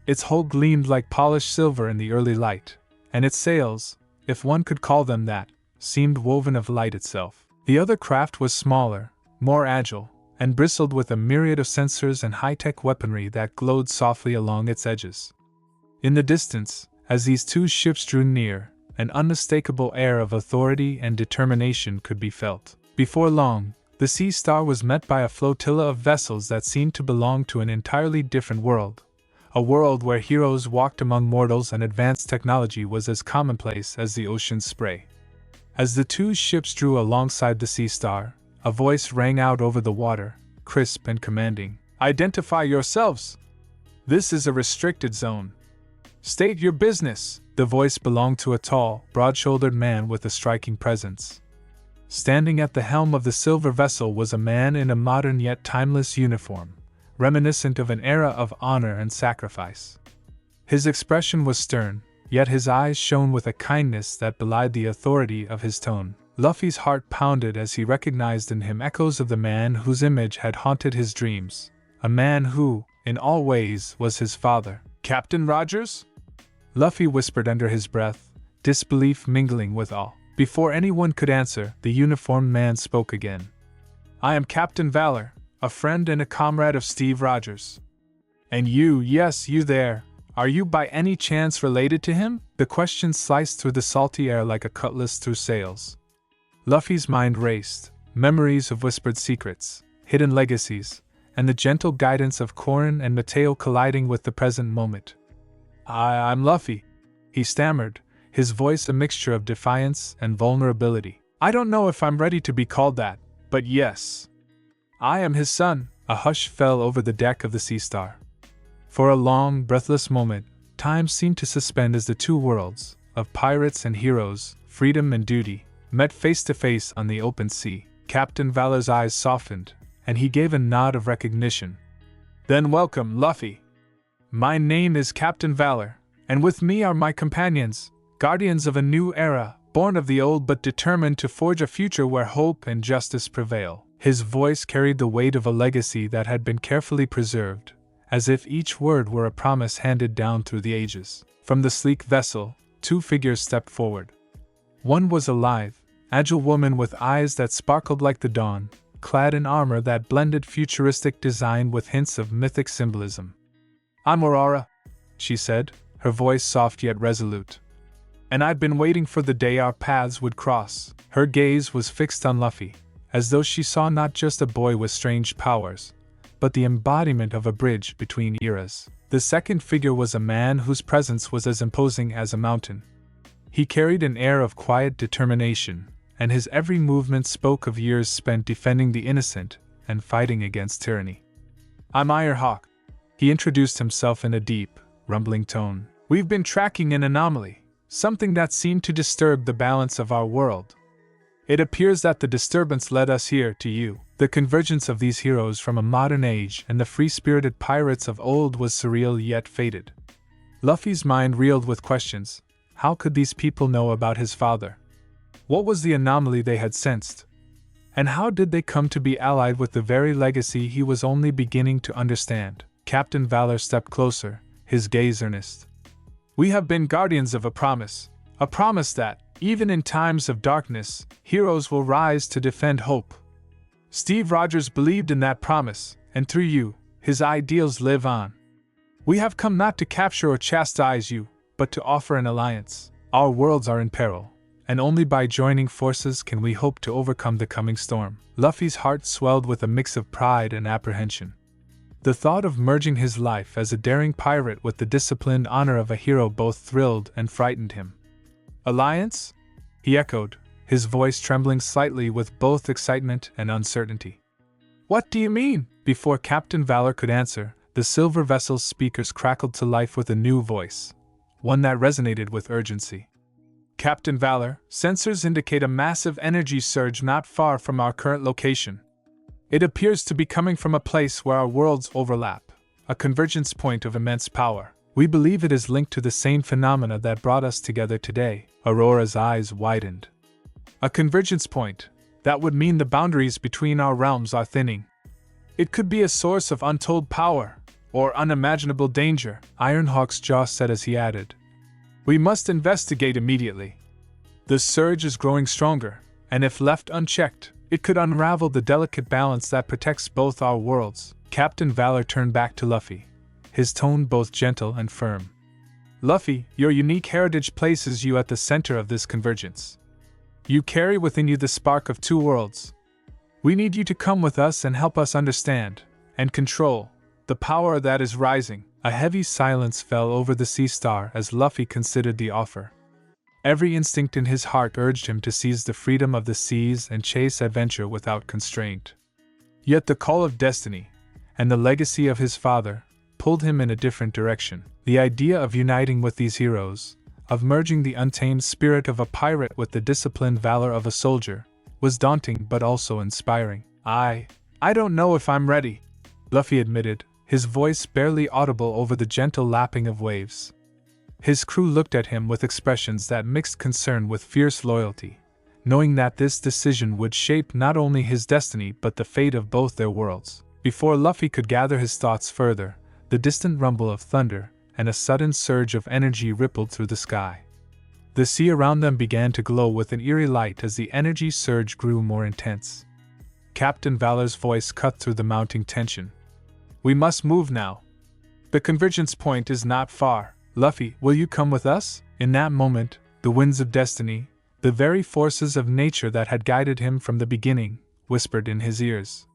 Its hull gleamed like polished silver in the early light, and its sails, if one could call them that, seemed woven of light itself. The other craft was smaller, more agile, and bristled with a myriad of sensors and high-tech weaponry that glowed softly along its edges. In the distance, as these two ships drew near, an unmistakable air of authority and determination could be felt. Before long, The Sea Star was met by a flotilla of vessels that seemed to belong to an entirely different world. A world where heroes walked among mortals and advanced technology was as commonplace as the ocean's spray. As the two ships drew alongside the Sea Star, a voice rang out over the water, crisp and commanding. "Identify yourselves! This is a restricted zone. State your business." The voice belonged to a tall, broad-shouldered man with a striking presence. Standing at the helm of the silver vessel was a man in a modern yet timeless uniform, reminiscent of an era of honor and sacrifice. His expression was stern, yet his eyes shone with a kindness that belied the authority of his tone. Luffy's heart pounded as he recognized in him echoes of the man whose image had haunted his dreams, a man who, in all ways, was his father. "Captain Rogers?" Luffy whispered under his breath, disbelief mingling with awe. Before anyone could answer, the uniformed man spoke again. "I am Captain Valor, a friend and a comrade of Steve Rogers." "And you, yes, you there, are you by any chance related to him?" The question sliced through the salty air like a cutlass through sails. Luffy's mind raced, memories of whispered secrets, hidden legacies, and the gentle guidance of Korin and Mateo colliding with the present moment. I'm Luffy," he stammered, his voice a mixture of defiance and vulnerability. "I don't know if I'm ready to be called that, but yes. I am his son." A hush fell over the deck of the Sea Star. For a long, breathless moment, time seemed to suspend as the two worlds, of pirates and heroes, freedom and duty, met face to face on the open sea. Captain Valor's eyes softened, and he gave a nod of recognition. "Then welcome, Luffy. My name is Captain Valor, and with me are my companions, guardians of a new era, born of the old but determined to forge a future where hope and justice prevail." His voice carried the weight of a legacy that had been carefully preserved, as if each word were a promise handed down through the ages. From the sleek vessel, two figures stepped forward. One was a lithe, agile woman with eyes that sparkled like the dawn, clad in armor that blended futuristic design with hints of mythic symbolism. "I'm Aurora," she said, her voice soft yet resolute. "And I've been waiting for the day our paths would cross." Her gaze was fixed on Luffy, as though she saw not just a boy with strange powers, but the embodiment of a bridge between eras. The second figure was a man whose presence was as imposing as a mountain. He carried an air of quiet determination, and his every movement spoke of years spent defending the innocent and fighting against tyranny. "I'm Irehawk," he introduced himself in a deep, rumbling tone. "We've been tracking an anomaly, something that seemed to disturb the balance of our world. It appears that the disturbance led us here to you." The convergence of these heroes from a modern age and the free-spirited pirates of old was surreal yet fated. Luffy's mind reeled with questions. How could these people know about his father? What was the anomaly they had sensed? And how did they come to be allied with the very legacy he was only beginning to understand? Captain Valor stepped closer, his gaze earnest. "We have been guardians of a promise that, even in times of darkness, heroes will rise to defend hope. Steve Rogers believed in that promise, and through you, his ideals live on. We have come not to capture or chastise you, but to offer an alliance. Our worlds are in peril, and only by joining forces can we hope to overcome the coming storm." Luffy's heart swelled with a mix of pride and apprehension. The thought of merging his life as a daring pirate with the disciplined honor of a hero both thrilled and frightened him. "Alliance?" he echoed, his voice trembling slightly with both excitement and uncertainty. "What do you mean?" Before Captain Valor could answer, the silver vessel's speakers crackled to life with a new voice, one that resonated with urgency. "Captain Valor, sensors indicate a massive energy surge not far from our current location. It appears to be coming from a place where our worlds overlap, a convergence point of immense power. We believe it is linked to the same phenomena that brought us together today." Aurora's eyes widened. "A convergence point? That would mean the boundaries between our realms are thinning. It could be a source of untold power, or unimaginable danger." Ironhawk's jaw set as he added, "We must investigate immediately. The surge is growing stronger, and if left unchecked, it could unravel the delicate balance that protects both our worlds." Captain Valor turned back to Luffy, his tone both gentle and firm. "Luffy, your unique heritage places you at the center of this convergence. You carry within you the spark of two worlds. We need you to come with us and help us understand and control the power that is rising. A heavy silence fell over the sea star as Luffy considered the offer. Every instinct in his heart urged him to seize the freedom of the seas and chase adventure without constraint. Yet the call of destiny, and the legacy of his father, pulled him in a different direction. The idea of uniting with these heroes, of merging the untamed spirit of a pirate with the disciplined valor of a soldier, was daunting but also inspiring. I don't know if I'm ready," Luffy admitted, his voice barely audible over the gentle lapping of waves. His crew looked at him with expressions that mixed concern with fierce loyalty, knowing that this decision would shape not only his destiny but the fate of both their worlds. Before Luffy could gather his thoughts further, the distant rumble of thunder and a sudden surge of energy rippled through the sky. The sea around them began to glow with an eerie light as the energy surge grew more intense. Captain Valor's voice cut through the mounting tension. "We must move now. The convergence point is not far. Luffy, will you come with us?" In that moment, the winds of destiny, the very forces of nature that had guided him from the beginning, whispered in his ears.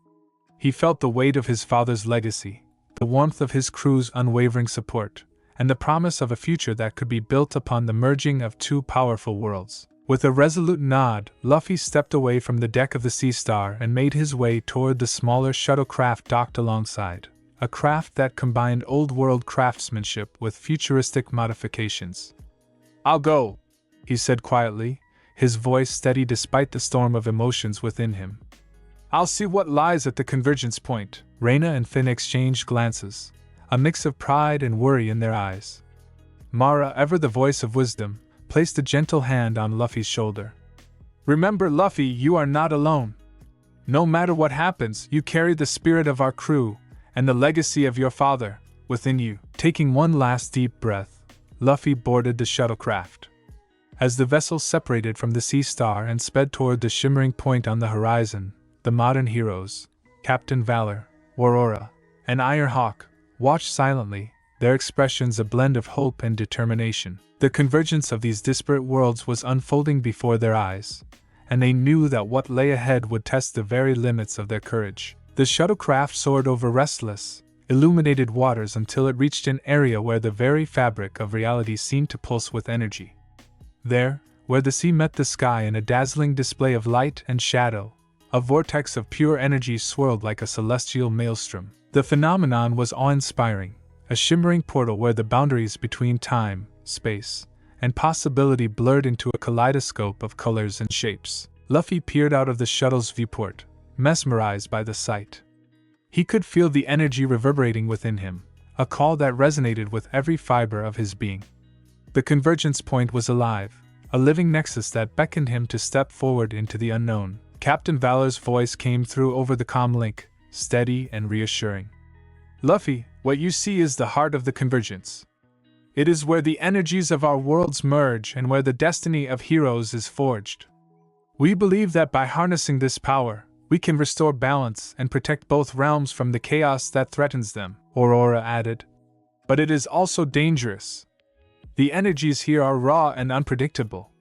He felt the weight of his father's legacy, the warmth of his crew's unwavering support, and the promise of a future that could be built upon the merging of two powerful worlds. With a resolute nod, Luffy stepped away from the deck of the Sea Star and made his way toward the smaller shuttlecraft docked alongside, a craft that combined old-world craftsmanship with futuristic modifications. "I'll go," he said quietly, his voice steady despite the storm of emotions within him. "I'll see what lies at the convergence point." Reina and Finn exchanged glances, a mix of pride and worry in their eyes. Mara, ever the voice of wisdom, placed a gentle hand on Luffy's shoulder. "Remember, Luffy, you are not alone. No matter what happens, you carry the spirit of our crew and the legacy of your father within you." Taking one last deep breath, Luffy boarded the shuttlecraft. As the vessel separated from the Sea Star and sped toward the shimmering point on the horizon, the modern heroes, Captain Valor, Aurora, and Iron Hawk, watched silently, their expressions a blend of hope and determination. The convergence of these disparate worlds was unfolding before their eyes, and they knew that what lay ahead would test the very limits of their courage. The shuttlecraft soared over restless, illuminated waters until it reached an area where the very fabric of reality seemed to pulse with energy. There, where the sea met the sky in a dazzling display of light and shadow, a vortex of pure energy swirled like a celestial maelstrom. The phenomenon was awe-inspiring, a shimmering portal where the boundaries between time, space, and possibility blurred into a kaleidoscope of colors and shapes. Luffy peered out of the shuttle's viewport, mesmerized by the sight. He could feel the energy reverberating within him, a call that resonated with every fiber of his being. The convergence point was alive, a living nexus that beckoned him to step forward into the unknown. Captain Valor's voice came through over the comm link, steady and reassuring. "Luffy, what you see is the heart of the convergence. It is where the energies of our worlds merge and where the destiny of heroes is forged. We believe that by harnessing this power, we can restore balance and protect both realms from the chaos that threatens them," Aurora added. "But it is also dangerous. The energies here are raw and unpredictable.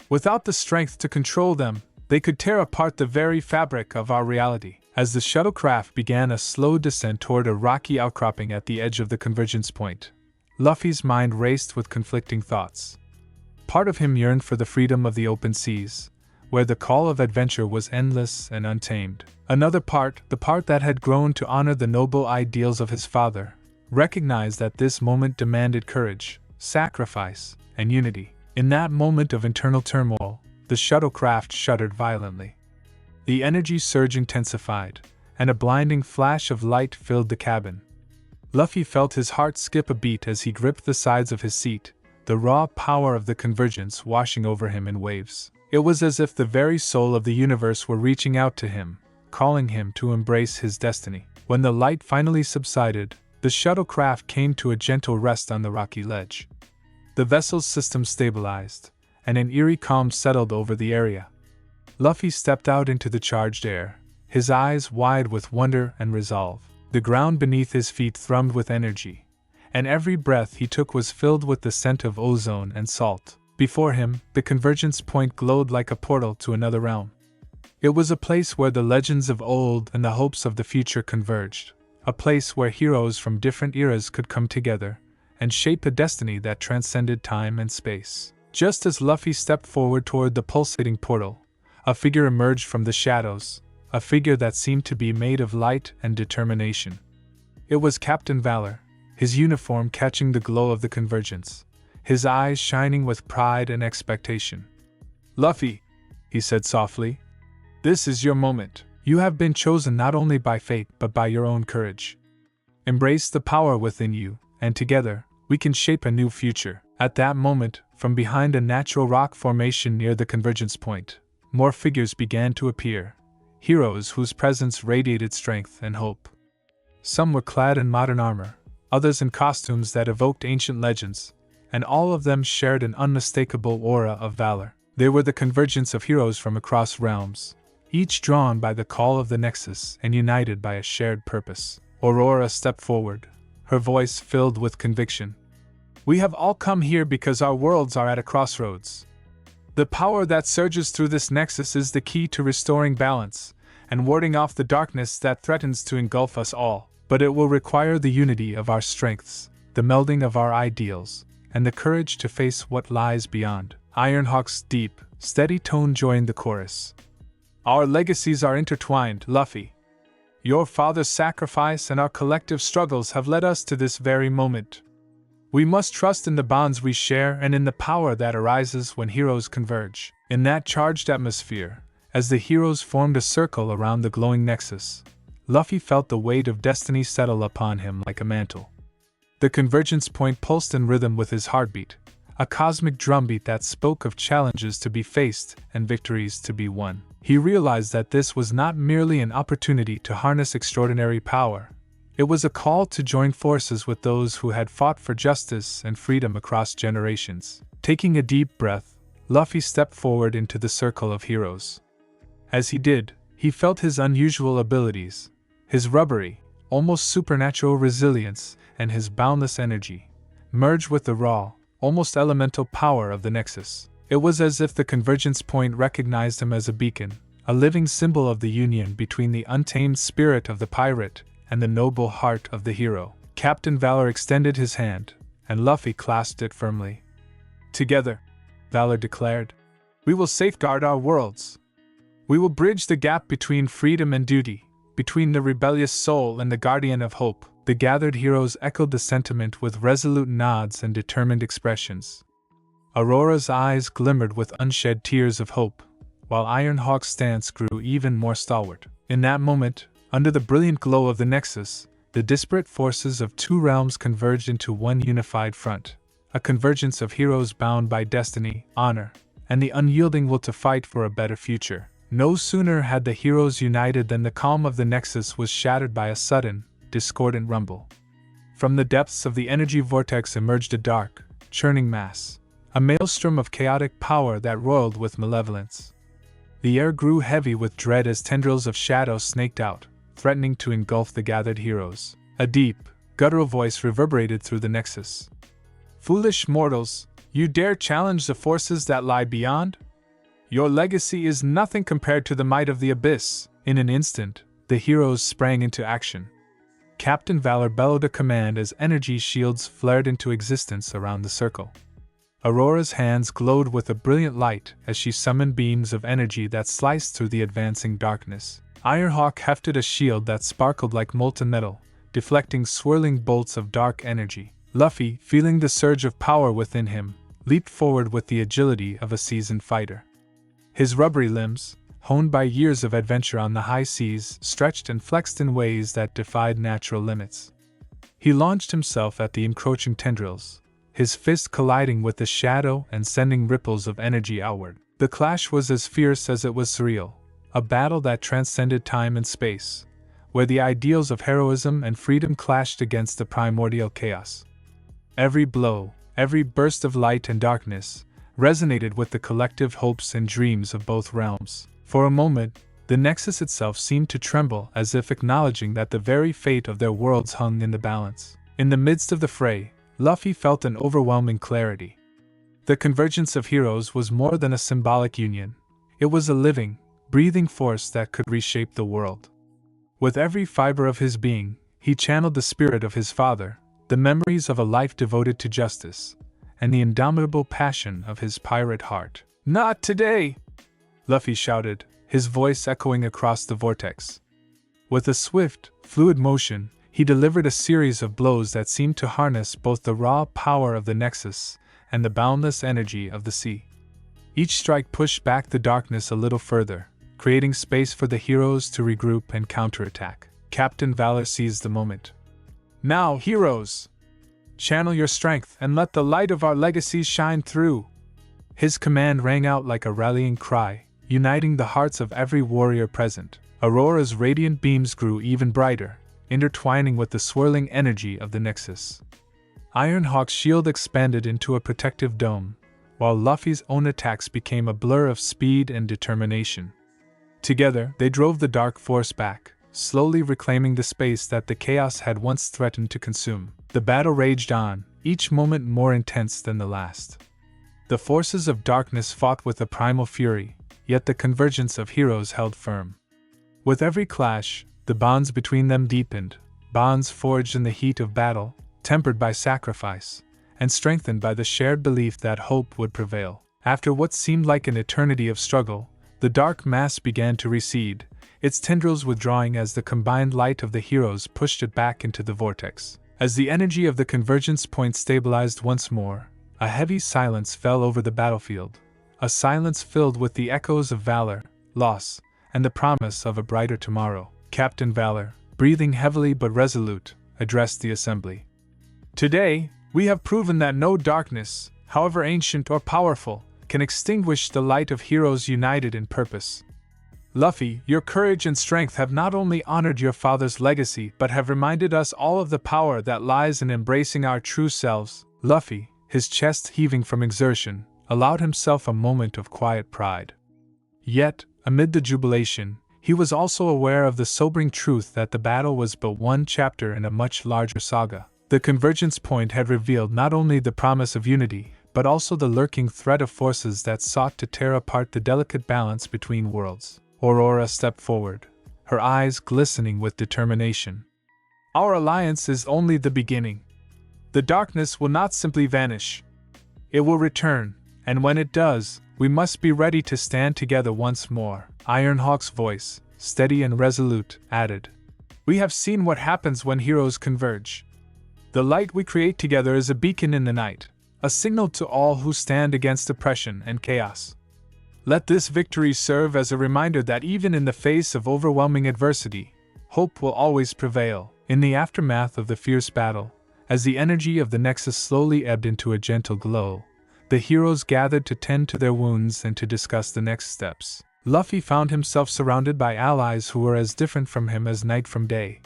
Without the strength to control them, they could tear apart the very fabric of our reality." As the shuttlecraft began a slow descent toward a rocky outcropping at the edge of the convergence point, Luffy's mind raced with conflicting thoughts. Part of him yearned for the freedom of the open seas, where the call of adventure was endless and untamed. Another part, the part that had grown to honor the noble ideals of his father, recognized that this moment demanded courage, sacrifice, and unity. In that moment of internal turmoil, the shuttlecraft shuddered violently. The energy surge intensified, and a blinding flash of light filled the cabin. Luffy felt his heart skip a beat as he gripped the sides of his seat, the raw power of the convergence washing over him in waves. It was as if the very soul of the universe were reaching out to him, calling him to embrace his destiny. When the light finally subsided, the shuttlecraft came to a gentle rest on the rocky ledge. The vessel's system stabilized, and an eerie calm settled over the area. Luffy stepped out into the charged air, his eyes wide with wonder and resolve. The ground beneath his feet thrummed with energy, and every breath he took was filled with the scent of ozone and salt. Before him, the convergence point glowed like a portal to another realm. It was a place where the legends of old and the hopes of the future converged, a place where heroes from different eras could come together and shape a destiny that transcended time and space. Just as Luffy stepped forward toward the pulsating portal, a figure emerged from the shadows, a figure that seemed to be made of light and determination. It was Captain Valor, his uniform catching the glow of the convergence, his eyes shining with pride and expectation. "Luffy," he said softly, "this is your moment. You have been chosen not only by fate but by your own courage. Embrace the power within you, and together, we can shape a new future." At that moment, from behind a natural rock formation near the convergence point, more figures began to appear, heroes whose presence radiated strength and hope. Some were clad in modern armor, others in costumes that evoked ancient legends, and all of them shared an unmistakable aura of valor. They were the convergence of heroes from across realms, each drawn by the call of the Nexus and united by a shared purpose. Aurora stepped forward, her voice filled with conviction. "We have all come here because our worlds are at a crossroads. The power that surges through this Nexus is the key to restoring balance and warding off the darkness that threatens to engulf us all. But it will require the unity of our strengths, the melding of our ideals, and the courage to face what lies beyond." Ironhawk's deep, steady tone joined the chorus. "Our legacies are intertwined, Luffy. Your father's sacrifice and our collective struggles have led us to this very moment. We must trust in the bonds we share and in the power that arises when heroes converge." In that charged atmosphere, as the heroes formed a circle around the glowing Nexus, Luffy felt the weight of destiny settle upon him like a mantle. The convergence point pulsed in rhythm with his heartbeat, a cosmic drumbeat that spoke of challenges to be faced and victories to be won. He realized that this was not merely an opportunity to harness extraordinary power. It was a call to join forces with those who had fought for justice and freedom across generations. Taking a deep breath, Luffy stepped forward into the circle of heroes. As he did, he felt his unusual abilities, his rubbery, almost supernatural resilience, and his boundless energy, merge with the raw, almost elemental power of the Nexus. It was as if the convergence point recognized him as a beacon, a living symbol of the union between the untamed spirit of the pirate and the noble heart of the hero. Captain Valor extended his hand, and Luffy clasped it firmly. "Together," Valor declared, "we will safeguard our worlds. We will bridge the gap between freedom and duty, between the rebellious soul and the guardian of hope." The gathered heroes echoed the sentiment with resolute nods and determined expressions. Aurora's eyes glimmered with unshed tears of hope, while Ironhawk's stance grew even more stalwart. In that moment, under the brilliant glow of the Nexus, the disparate forces of two realms converged into one unified front, a convergence of heroes bound by destiny, honor, and the unyielding will to fight for a better future. No sooner had the heroes united than the calm of the Nexus was shattered by a sudden, discordant rumble. From the depths of the energy vortex emerged a dark, churning mass, a maelstrom of chaotic power that roiled with malevolence. The air grew heavy with dread as tendrils of shadow snaked out, threatening to engulf the gathered heroes. A deep, guttural voice reverberated through the Nexus. "Foolish mortals, you dare challenge the forces that lie beyond? Your legacy is nothing compared to the might of the Abyss." In an instant, the heroes sprang into action. Captain Valor bellowed a command as energy shields flared into existence around the circle. Aurora's hands glowed with a brilliant light as she summoned beams of energy that sliced through the advancing darkness. Ironhawk hefted a shield that sparkled like molten metal, deflecting swirling bolts of dark energy. Luffy, feeling the surge of power within him, leaped forward with the agility of a seasoned fighter. His rubbery limbs, honed by years of adventure on the high seas, stretched and flexed in ways that defied natural limits. He launched himself at the encroaching tendrils, his fist colliding with the shadow and sending ripples of energy outward. The clash was as fierce as it was surreal, a battle that transcended time and space, where the ideals of heroism and freedom clashed against the primordial chaos. Every blow, every burst of light and darkness, resonated with the collective hopes and dreams of both realms. For a moment, the Nexus itself seemed to tremble as if acknowledging that the very fate of their worlds hung in the balance. In the midst of the fray, Luffy felt an overwhelming clarity. The convergence of heroes was more than a symbolic union. It was a living, breathing force that could reshape the world. With every fiber of his being, he channeled the spirit of his father, the memories of a life devoted to justice, and the indomitable passion of his pirate heart. "Not today!" Luffy shouted, his voice echoing across the vortex. With a swift, fluid motion, he delivered a series of blows that seemed to harness both the raw power of the Nexus and the boundless energy of the sea. Each strike pushed back the darkness a little further, creating space for the heroes to regroup and counterattack. Captain Valor seized the moment. "Now, heroes! Channel your strength and let the light of our legacy shine through!" His command rang out like a rallying cry, uniting the hearts of every warrior present. Aurora's radiant beams grew even brighter, intertwining with the swirling energy of the Nexus. Ironhawk's shield expanded into a protective dome, while Luffy's own attacks became a blur of speed and determination. Together, they drove the dark force back, slowly reclaiming the space that the chaos had once threatened to consume. The battle raged on, each moment more intense than the last. The forces of darkness fought with a primal fury, yet the convergence of heroes held firm. With every clash, the bonds between them deepened, bonds forged in the heat of battle, tempered by sacrifice, and strengthened by the shared belief that hope would prevail. After what seemed like an eternity of struggle, the dark mass began to recede, its tendrils withdrawing as the combined light of the heroes pushed it back into the vortex. As the energy of the convergence point stabilized once more, a heavy silence fell over the battlefield, a silence filled with the echoes of valor, loss, and the promise of a brighter tomorrow. Captain Valor, breathing heavily but resolute, addressed the assembly. "Today, we have proven that no darkness, however ancient or powerful, can extinguish the light of heroes united in purpose. Luffy, your courage and strength have not only honored your father's legacy but have reminded us all of the power that lies in embracing our true selves." Luffy, his chest heaving from exertion, allowed himself a moment of quiet pride. Yet, amid the jubilation, he was also aware of the sobering truth that the battle was but one chapter in a much larger saga. The convergence point had revealed not only the promise of unity, but also the lurking threat of forces that sought to tear apart the delicate balance between worlds. Aurora stepped forward, her eyes glistening with determination. "Our alliance is only the beginning. The darkness will not simply vanish. It will return, and when it does, we must be ready to stand together once more." Ironhawk's voice, steady and resolute, added, "We have seen what happens when heroes converge. The light we create together is a beacon in the night, a signal to all who stand against oppression and chaos. Let this victory serve as a reminder that even in the face of overwhelming adversity, hope will always prevail." In the aftermath of the fierce battle, as the energy of the Nexus slowly ebbed into a gentle glow, the heroes gathered to tend to their wounds and to discuss the next steps. Luffy found himself surrounded by allies who were as different from him as night from day.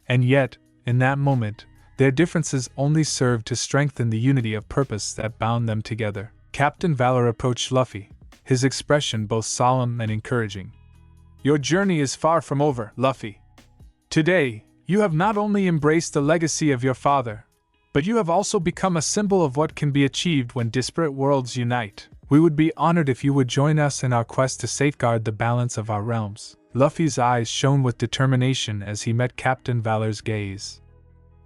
And yet, in that moment, their differences only served to strengthen the unity of purpose that bound them together. Captain Valor approached Luffy, his expression both solemn and encouraging. "Your journey is far from over, Luffy. Today, you have not only embraced the legacy of your father, but you have also become a symbol of what can be achieved when disparate worlds unite. We would be honored if you would join us in our quest to safeguard the balance of our realms." Luffy's eyes shone with determination as he met Captain Valor's gaze.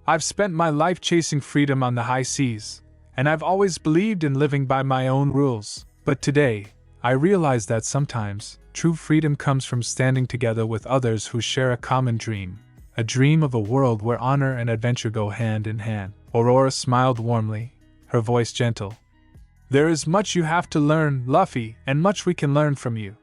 "I've spent my life chasing freedom on the high seas, and I've always believed in living by my own rules. But today, I realize that sometimes, true freedom comes from standing together with others who share a common dream, a dream of a world where honor and adventure go hand in hand." Aurora smiled warmly, her voice gentle. "There is much you have to learn, Luffy, and much we can learn from you.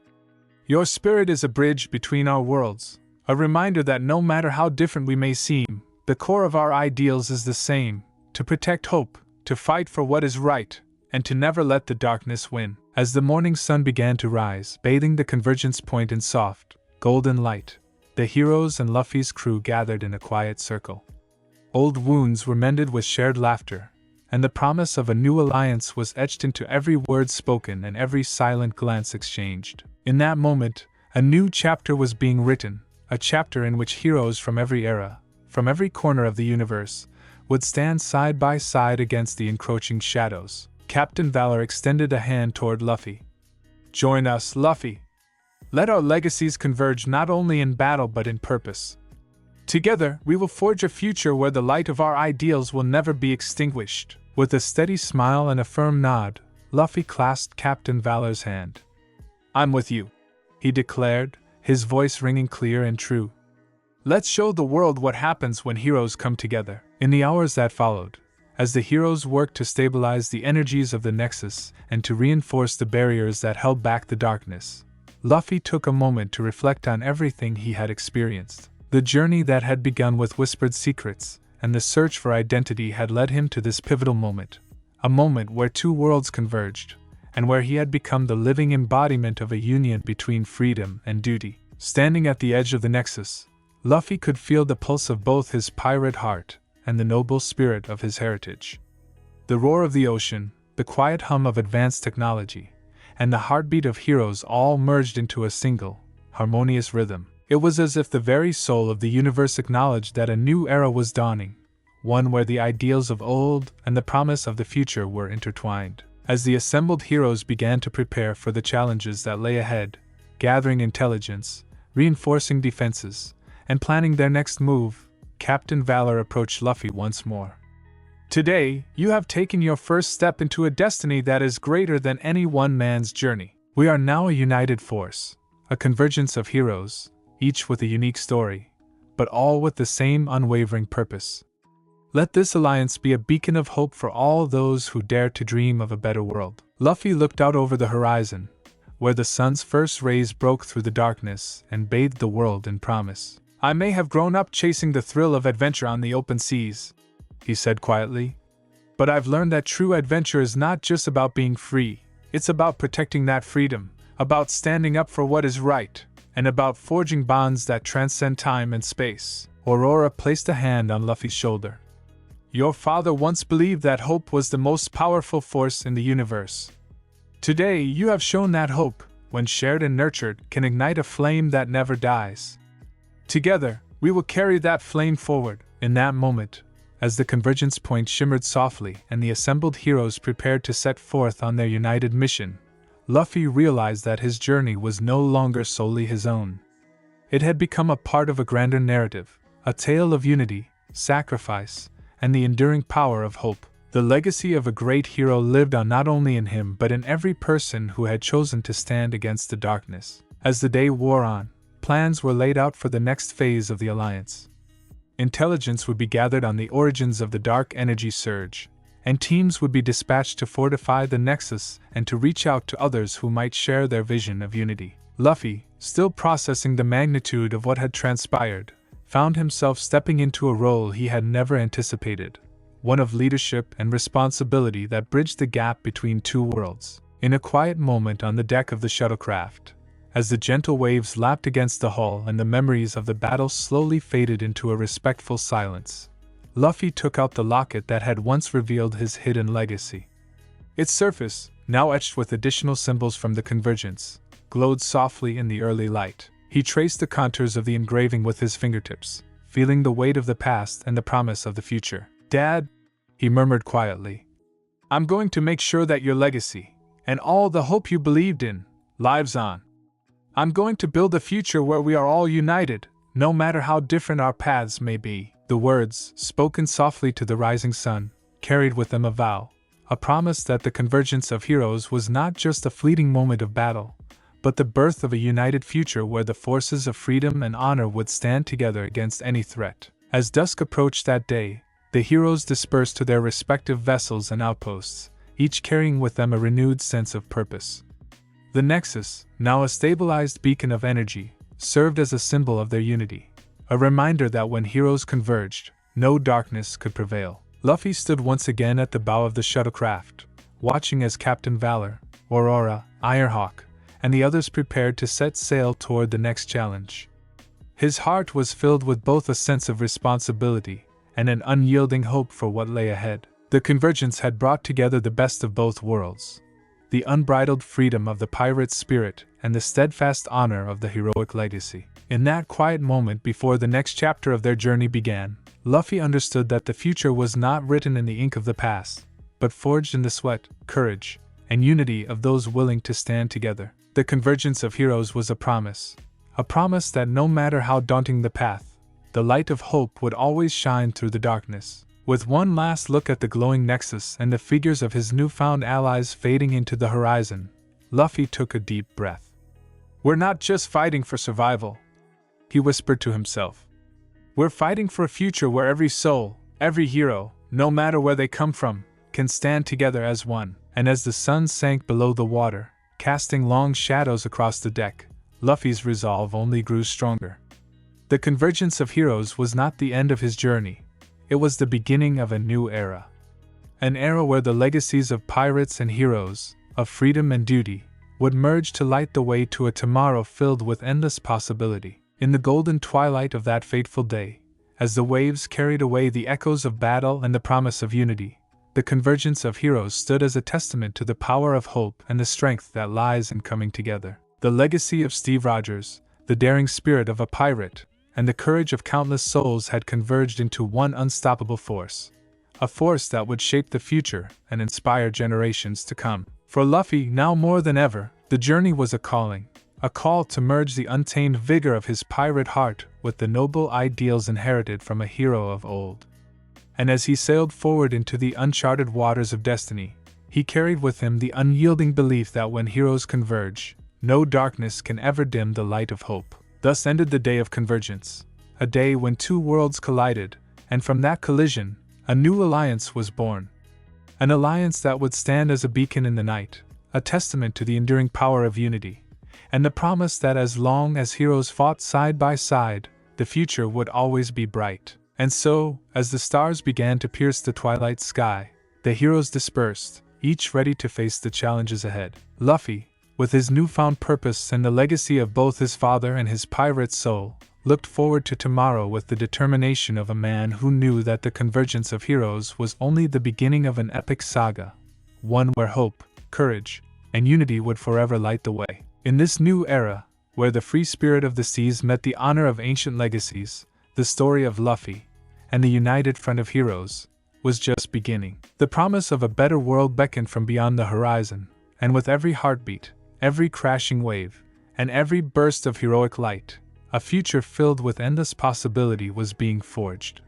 Your spirit is a bridge between our worlds, a reminder that no matter how different we may seem, the core of our ideals is the same: to protect hope, to fight for what is right, and to never let the darkness win." As the morning sun began to rise, bathing the convergence point in soft, golden light, the heroes and Luffy's crew gathered in a quiet circle. Old wounds were mended with shared laughter, and the promise of a new alliance was etched into every word spoken and every silent glance exchanged. In that moment, a new chapter was being written, a chapter in which heroes from every era, from every corner of the universe, would stand side by side against the encroaching shadows. Captain Valor extended a hand toward Luffy. "Join us, Luffy. Let our legacies converge not only in battle but in purpose. Together, we will forge a future where the light of our ideals will never be extinguished. With a steady smile and a firm nod, Luffy clasped Captain Valor's hand. I'm with you, he declared, his voice ringing clear and true. Let's show the world what happens when heroes come together. In the hours that followed, as the heroes worked to stabilize the energies of the Nexus and to reinforce the barriers that held back the darkness, Luffy took a moment to reflect on everything he had experienced. The journey that had begun with whispered secrets and the search for identity had led him to this pivotal moment, a moment where two worlds converged, and where he had become the living embodiment of a union between freedom and duty. Standing at the edge of the Nexus, Luffy could feel the pulse of both his pirate heart and the noble spirit of his heritage. The roar of the ocean, the quiet hum of advanced technology, and the heartbeat of heroes all merged into a single, harmonious rhythm. It was as if the very soul of the universe acknowledged that a new era was dawning, one where the ideals of old and the promise of the future were intertwined. As the assembled heroes began to prepare for the challenges that lay ahead, gathering intelligence, reinforcing defenses, and planning their next move, Captain Valor approached Luffy once more. Today, you have taken your first step into a destiny that is greater than any one man's journey. We are now a united force, a convergence of heroes, each with a unique story, but all with the same unwavering purpose. Let this alliance be a beacon of hope for all those who dare to dream of a better world. Luffy looked out over the horizon, where the sun's first rays broke through the darkness and bathed the world in promise. I may have grown up chasing the thrill of adventure on the open seas, he said quietly, but I've learned that true adventure is not just about being free, it's about protecting that freedom, about standing up for what is right, and about forging bonds that transcend time and space. Aurora placed a hand on Luffy's shoulder. Your father once believed that hope was the most powerful force in the universe. Today, you have shown that hope, when shared and nurtured, can ignite a flame that never dies. Together, we will carry that flame forward. In that moment, as the convergence point shimmered softly and the assembled heroes prepared to set forth on their united mission, Luffy realized that his journey was no longer solely his own. It had become a part of a grander narrative, a tale of unity, sacrifice, and the enduring power of hope. The legacy of a great hero lived on not only in him but in every person who had chosen to stand against the darkness. As the day wore on, plans were laid out for the next phase of the alliance. Intelligence would be gathered on the origins of the dark energy surge, and teams would be dispatched to fortify the Nexus and to reach out to others who might share their vision of unity. Luffy, still processing the magnitude of what had transpired, found himself stepping into a role he had never anticipated, one of leadership and responsibility that bridged the gap between two worlds. In a quiet moment on the deck of the shuttlecraft, as the gentle waves lapped against the hull and the memories of the battle slowly faded into a respectful silence, Luffy took out the locket that had once revealed his hidden legacy. Its surface, now etched with additional symbols from the convergence, glowed softly in the early light. He traced the contours of the engraving with his fingertips, feeling the weight of the past and the promise of the future. Dad, he murmured quietly, I'm going to make sure that your legacy, and all the hope you believed in, lives on. I'm going to build a future where we are all united, no matter how different our paths may be. The words, spoken softly to the rising sun, carried with them a vow, a promise that the convergence of heroes was not just a fleeting moment of battle, but the birth of a united future where the forces of freedom and honor would stand together against any threat. As dusk approached that day, the heroes dispersed to their respective vessels and outposts, each carrying with them a renewed sense of purpose. The Nexus, now a stabilized beacon of energy, served as a symbol of their unity, a reminder that when heroes converged, no darkness could prevail. Luffy stood once again at the bow of the shuttlecraft, watching as Captain Valor, Aurora, Ironhawk, and the others prepared to set sail toward the next challenge. His heart was filled with both a sense of responsibility and an unyielding hope for what lay ahead. The convergence had brought together the best of both worlds, the unbridled freedom of the pirate's spirit and the steadfast honor of the heroic legacy. In that quiet moment before the next chapter of their journey began, Luffy understood that the future was not written in the ink of the past, but forged in the sweat, courage, and unity of those willing to stand together. The convergence of heroes was a promise that no matter how daunting the path, the light of hope would always shine through the darkness. With one last look at the glowing nexus and the figures of his newfound allies fading into the horizon, Luffy took a deep breath. "We're not just fighting for survival," he whispered to himself. "We're fighting for a future where every soul, every hero, no matter where they come from, can stand together as one." And as the sun sank below the water, casting long shadows across the deck, Luffy's resolve only grew stronger. The convergence of heroes was not the end of his journey. It was the beginning of a new era. An era where the legacies of pirates and heroes, of freedom and duty, would merge to light the way to a tomorrow filled with endless possibility. In the golden twilight of that fateful day, as the waves carried away the echoes of battle and the promise of unity, the convergence of heroes stood as a testament to the power of hope and the strength that lies in coming together. The legacy of Steve Rogers, the daring spirit of a pirate, and the courage of countless souls had converged into one unstoppable force. A force that would shape the future and inspire generations to come. For Luffy, now more than ever, the journey was a calling. A call to merge the untamed vigor of his pirate heart with the noble ideals inherited from a hero of old. And as he sailed forward into the uncharted waters of destiny, he carried with him the unyielding belief that when heroes converge, no darkness can ever dim the light of hope. Thus ended the day of convergence, a day when two worlds collided, and from that collision, a new alliance was born. An alliance that would stand as a beacon in the night, a testament to the enduring power of unity, and the promise that as long as heroes fought side by side, the future would always be bright. And so, as the stars began to pierce the twilight sky, the heroes dispersed, each ready to face the challenges ahead. Luffy, with his newfound purpose and the legacy of both his father and his pirate soul, looked forward to tomorrow with the determination of a man who knew that the convergence of heroes was only the beginning of an epic saga, one where hope, courage, and unity would forever light the way. In this new era, where the free spirit of the seas met the honor of ancient legacies, the story of Luffy, and the united front of heroes, was just beginning. The promise of a better world beckoned from beyond the horizon, and with every heartbeat, every crashing wave, and every burst of heroic light, a future filled with endless possibility was being forged.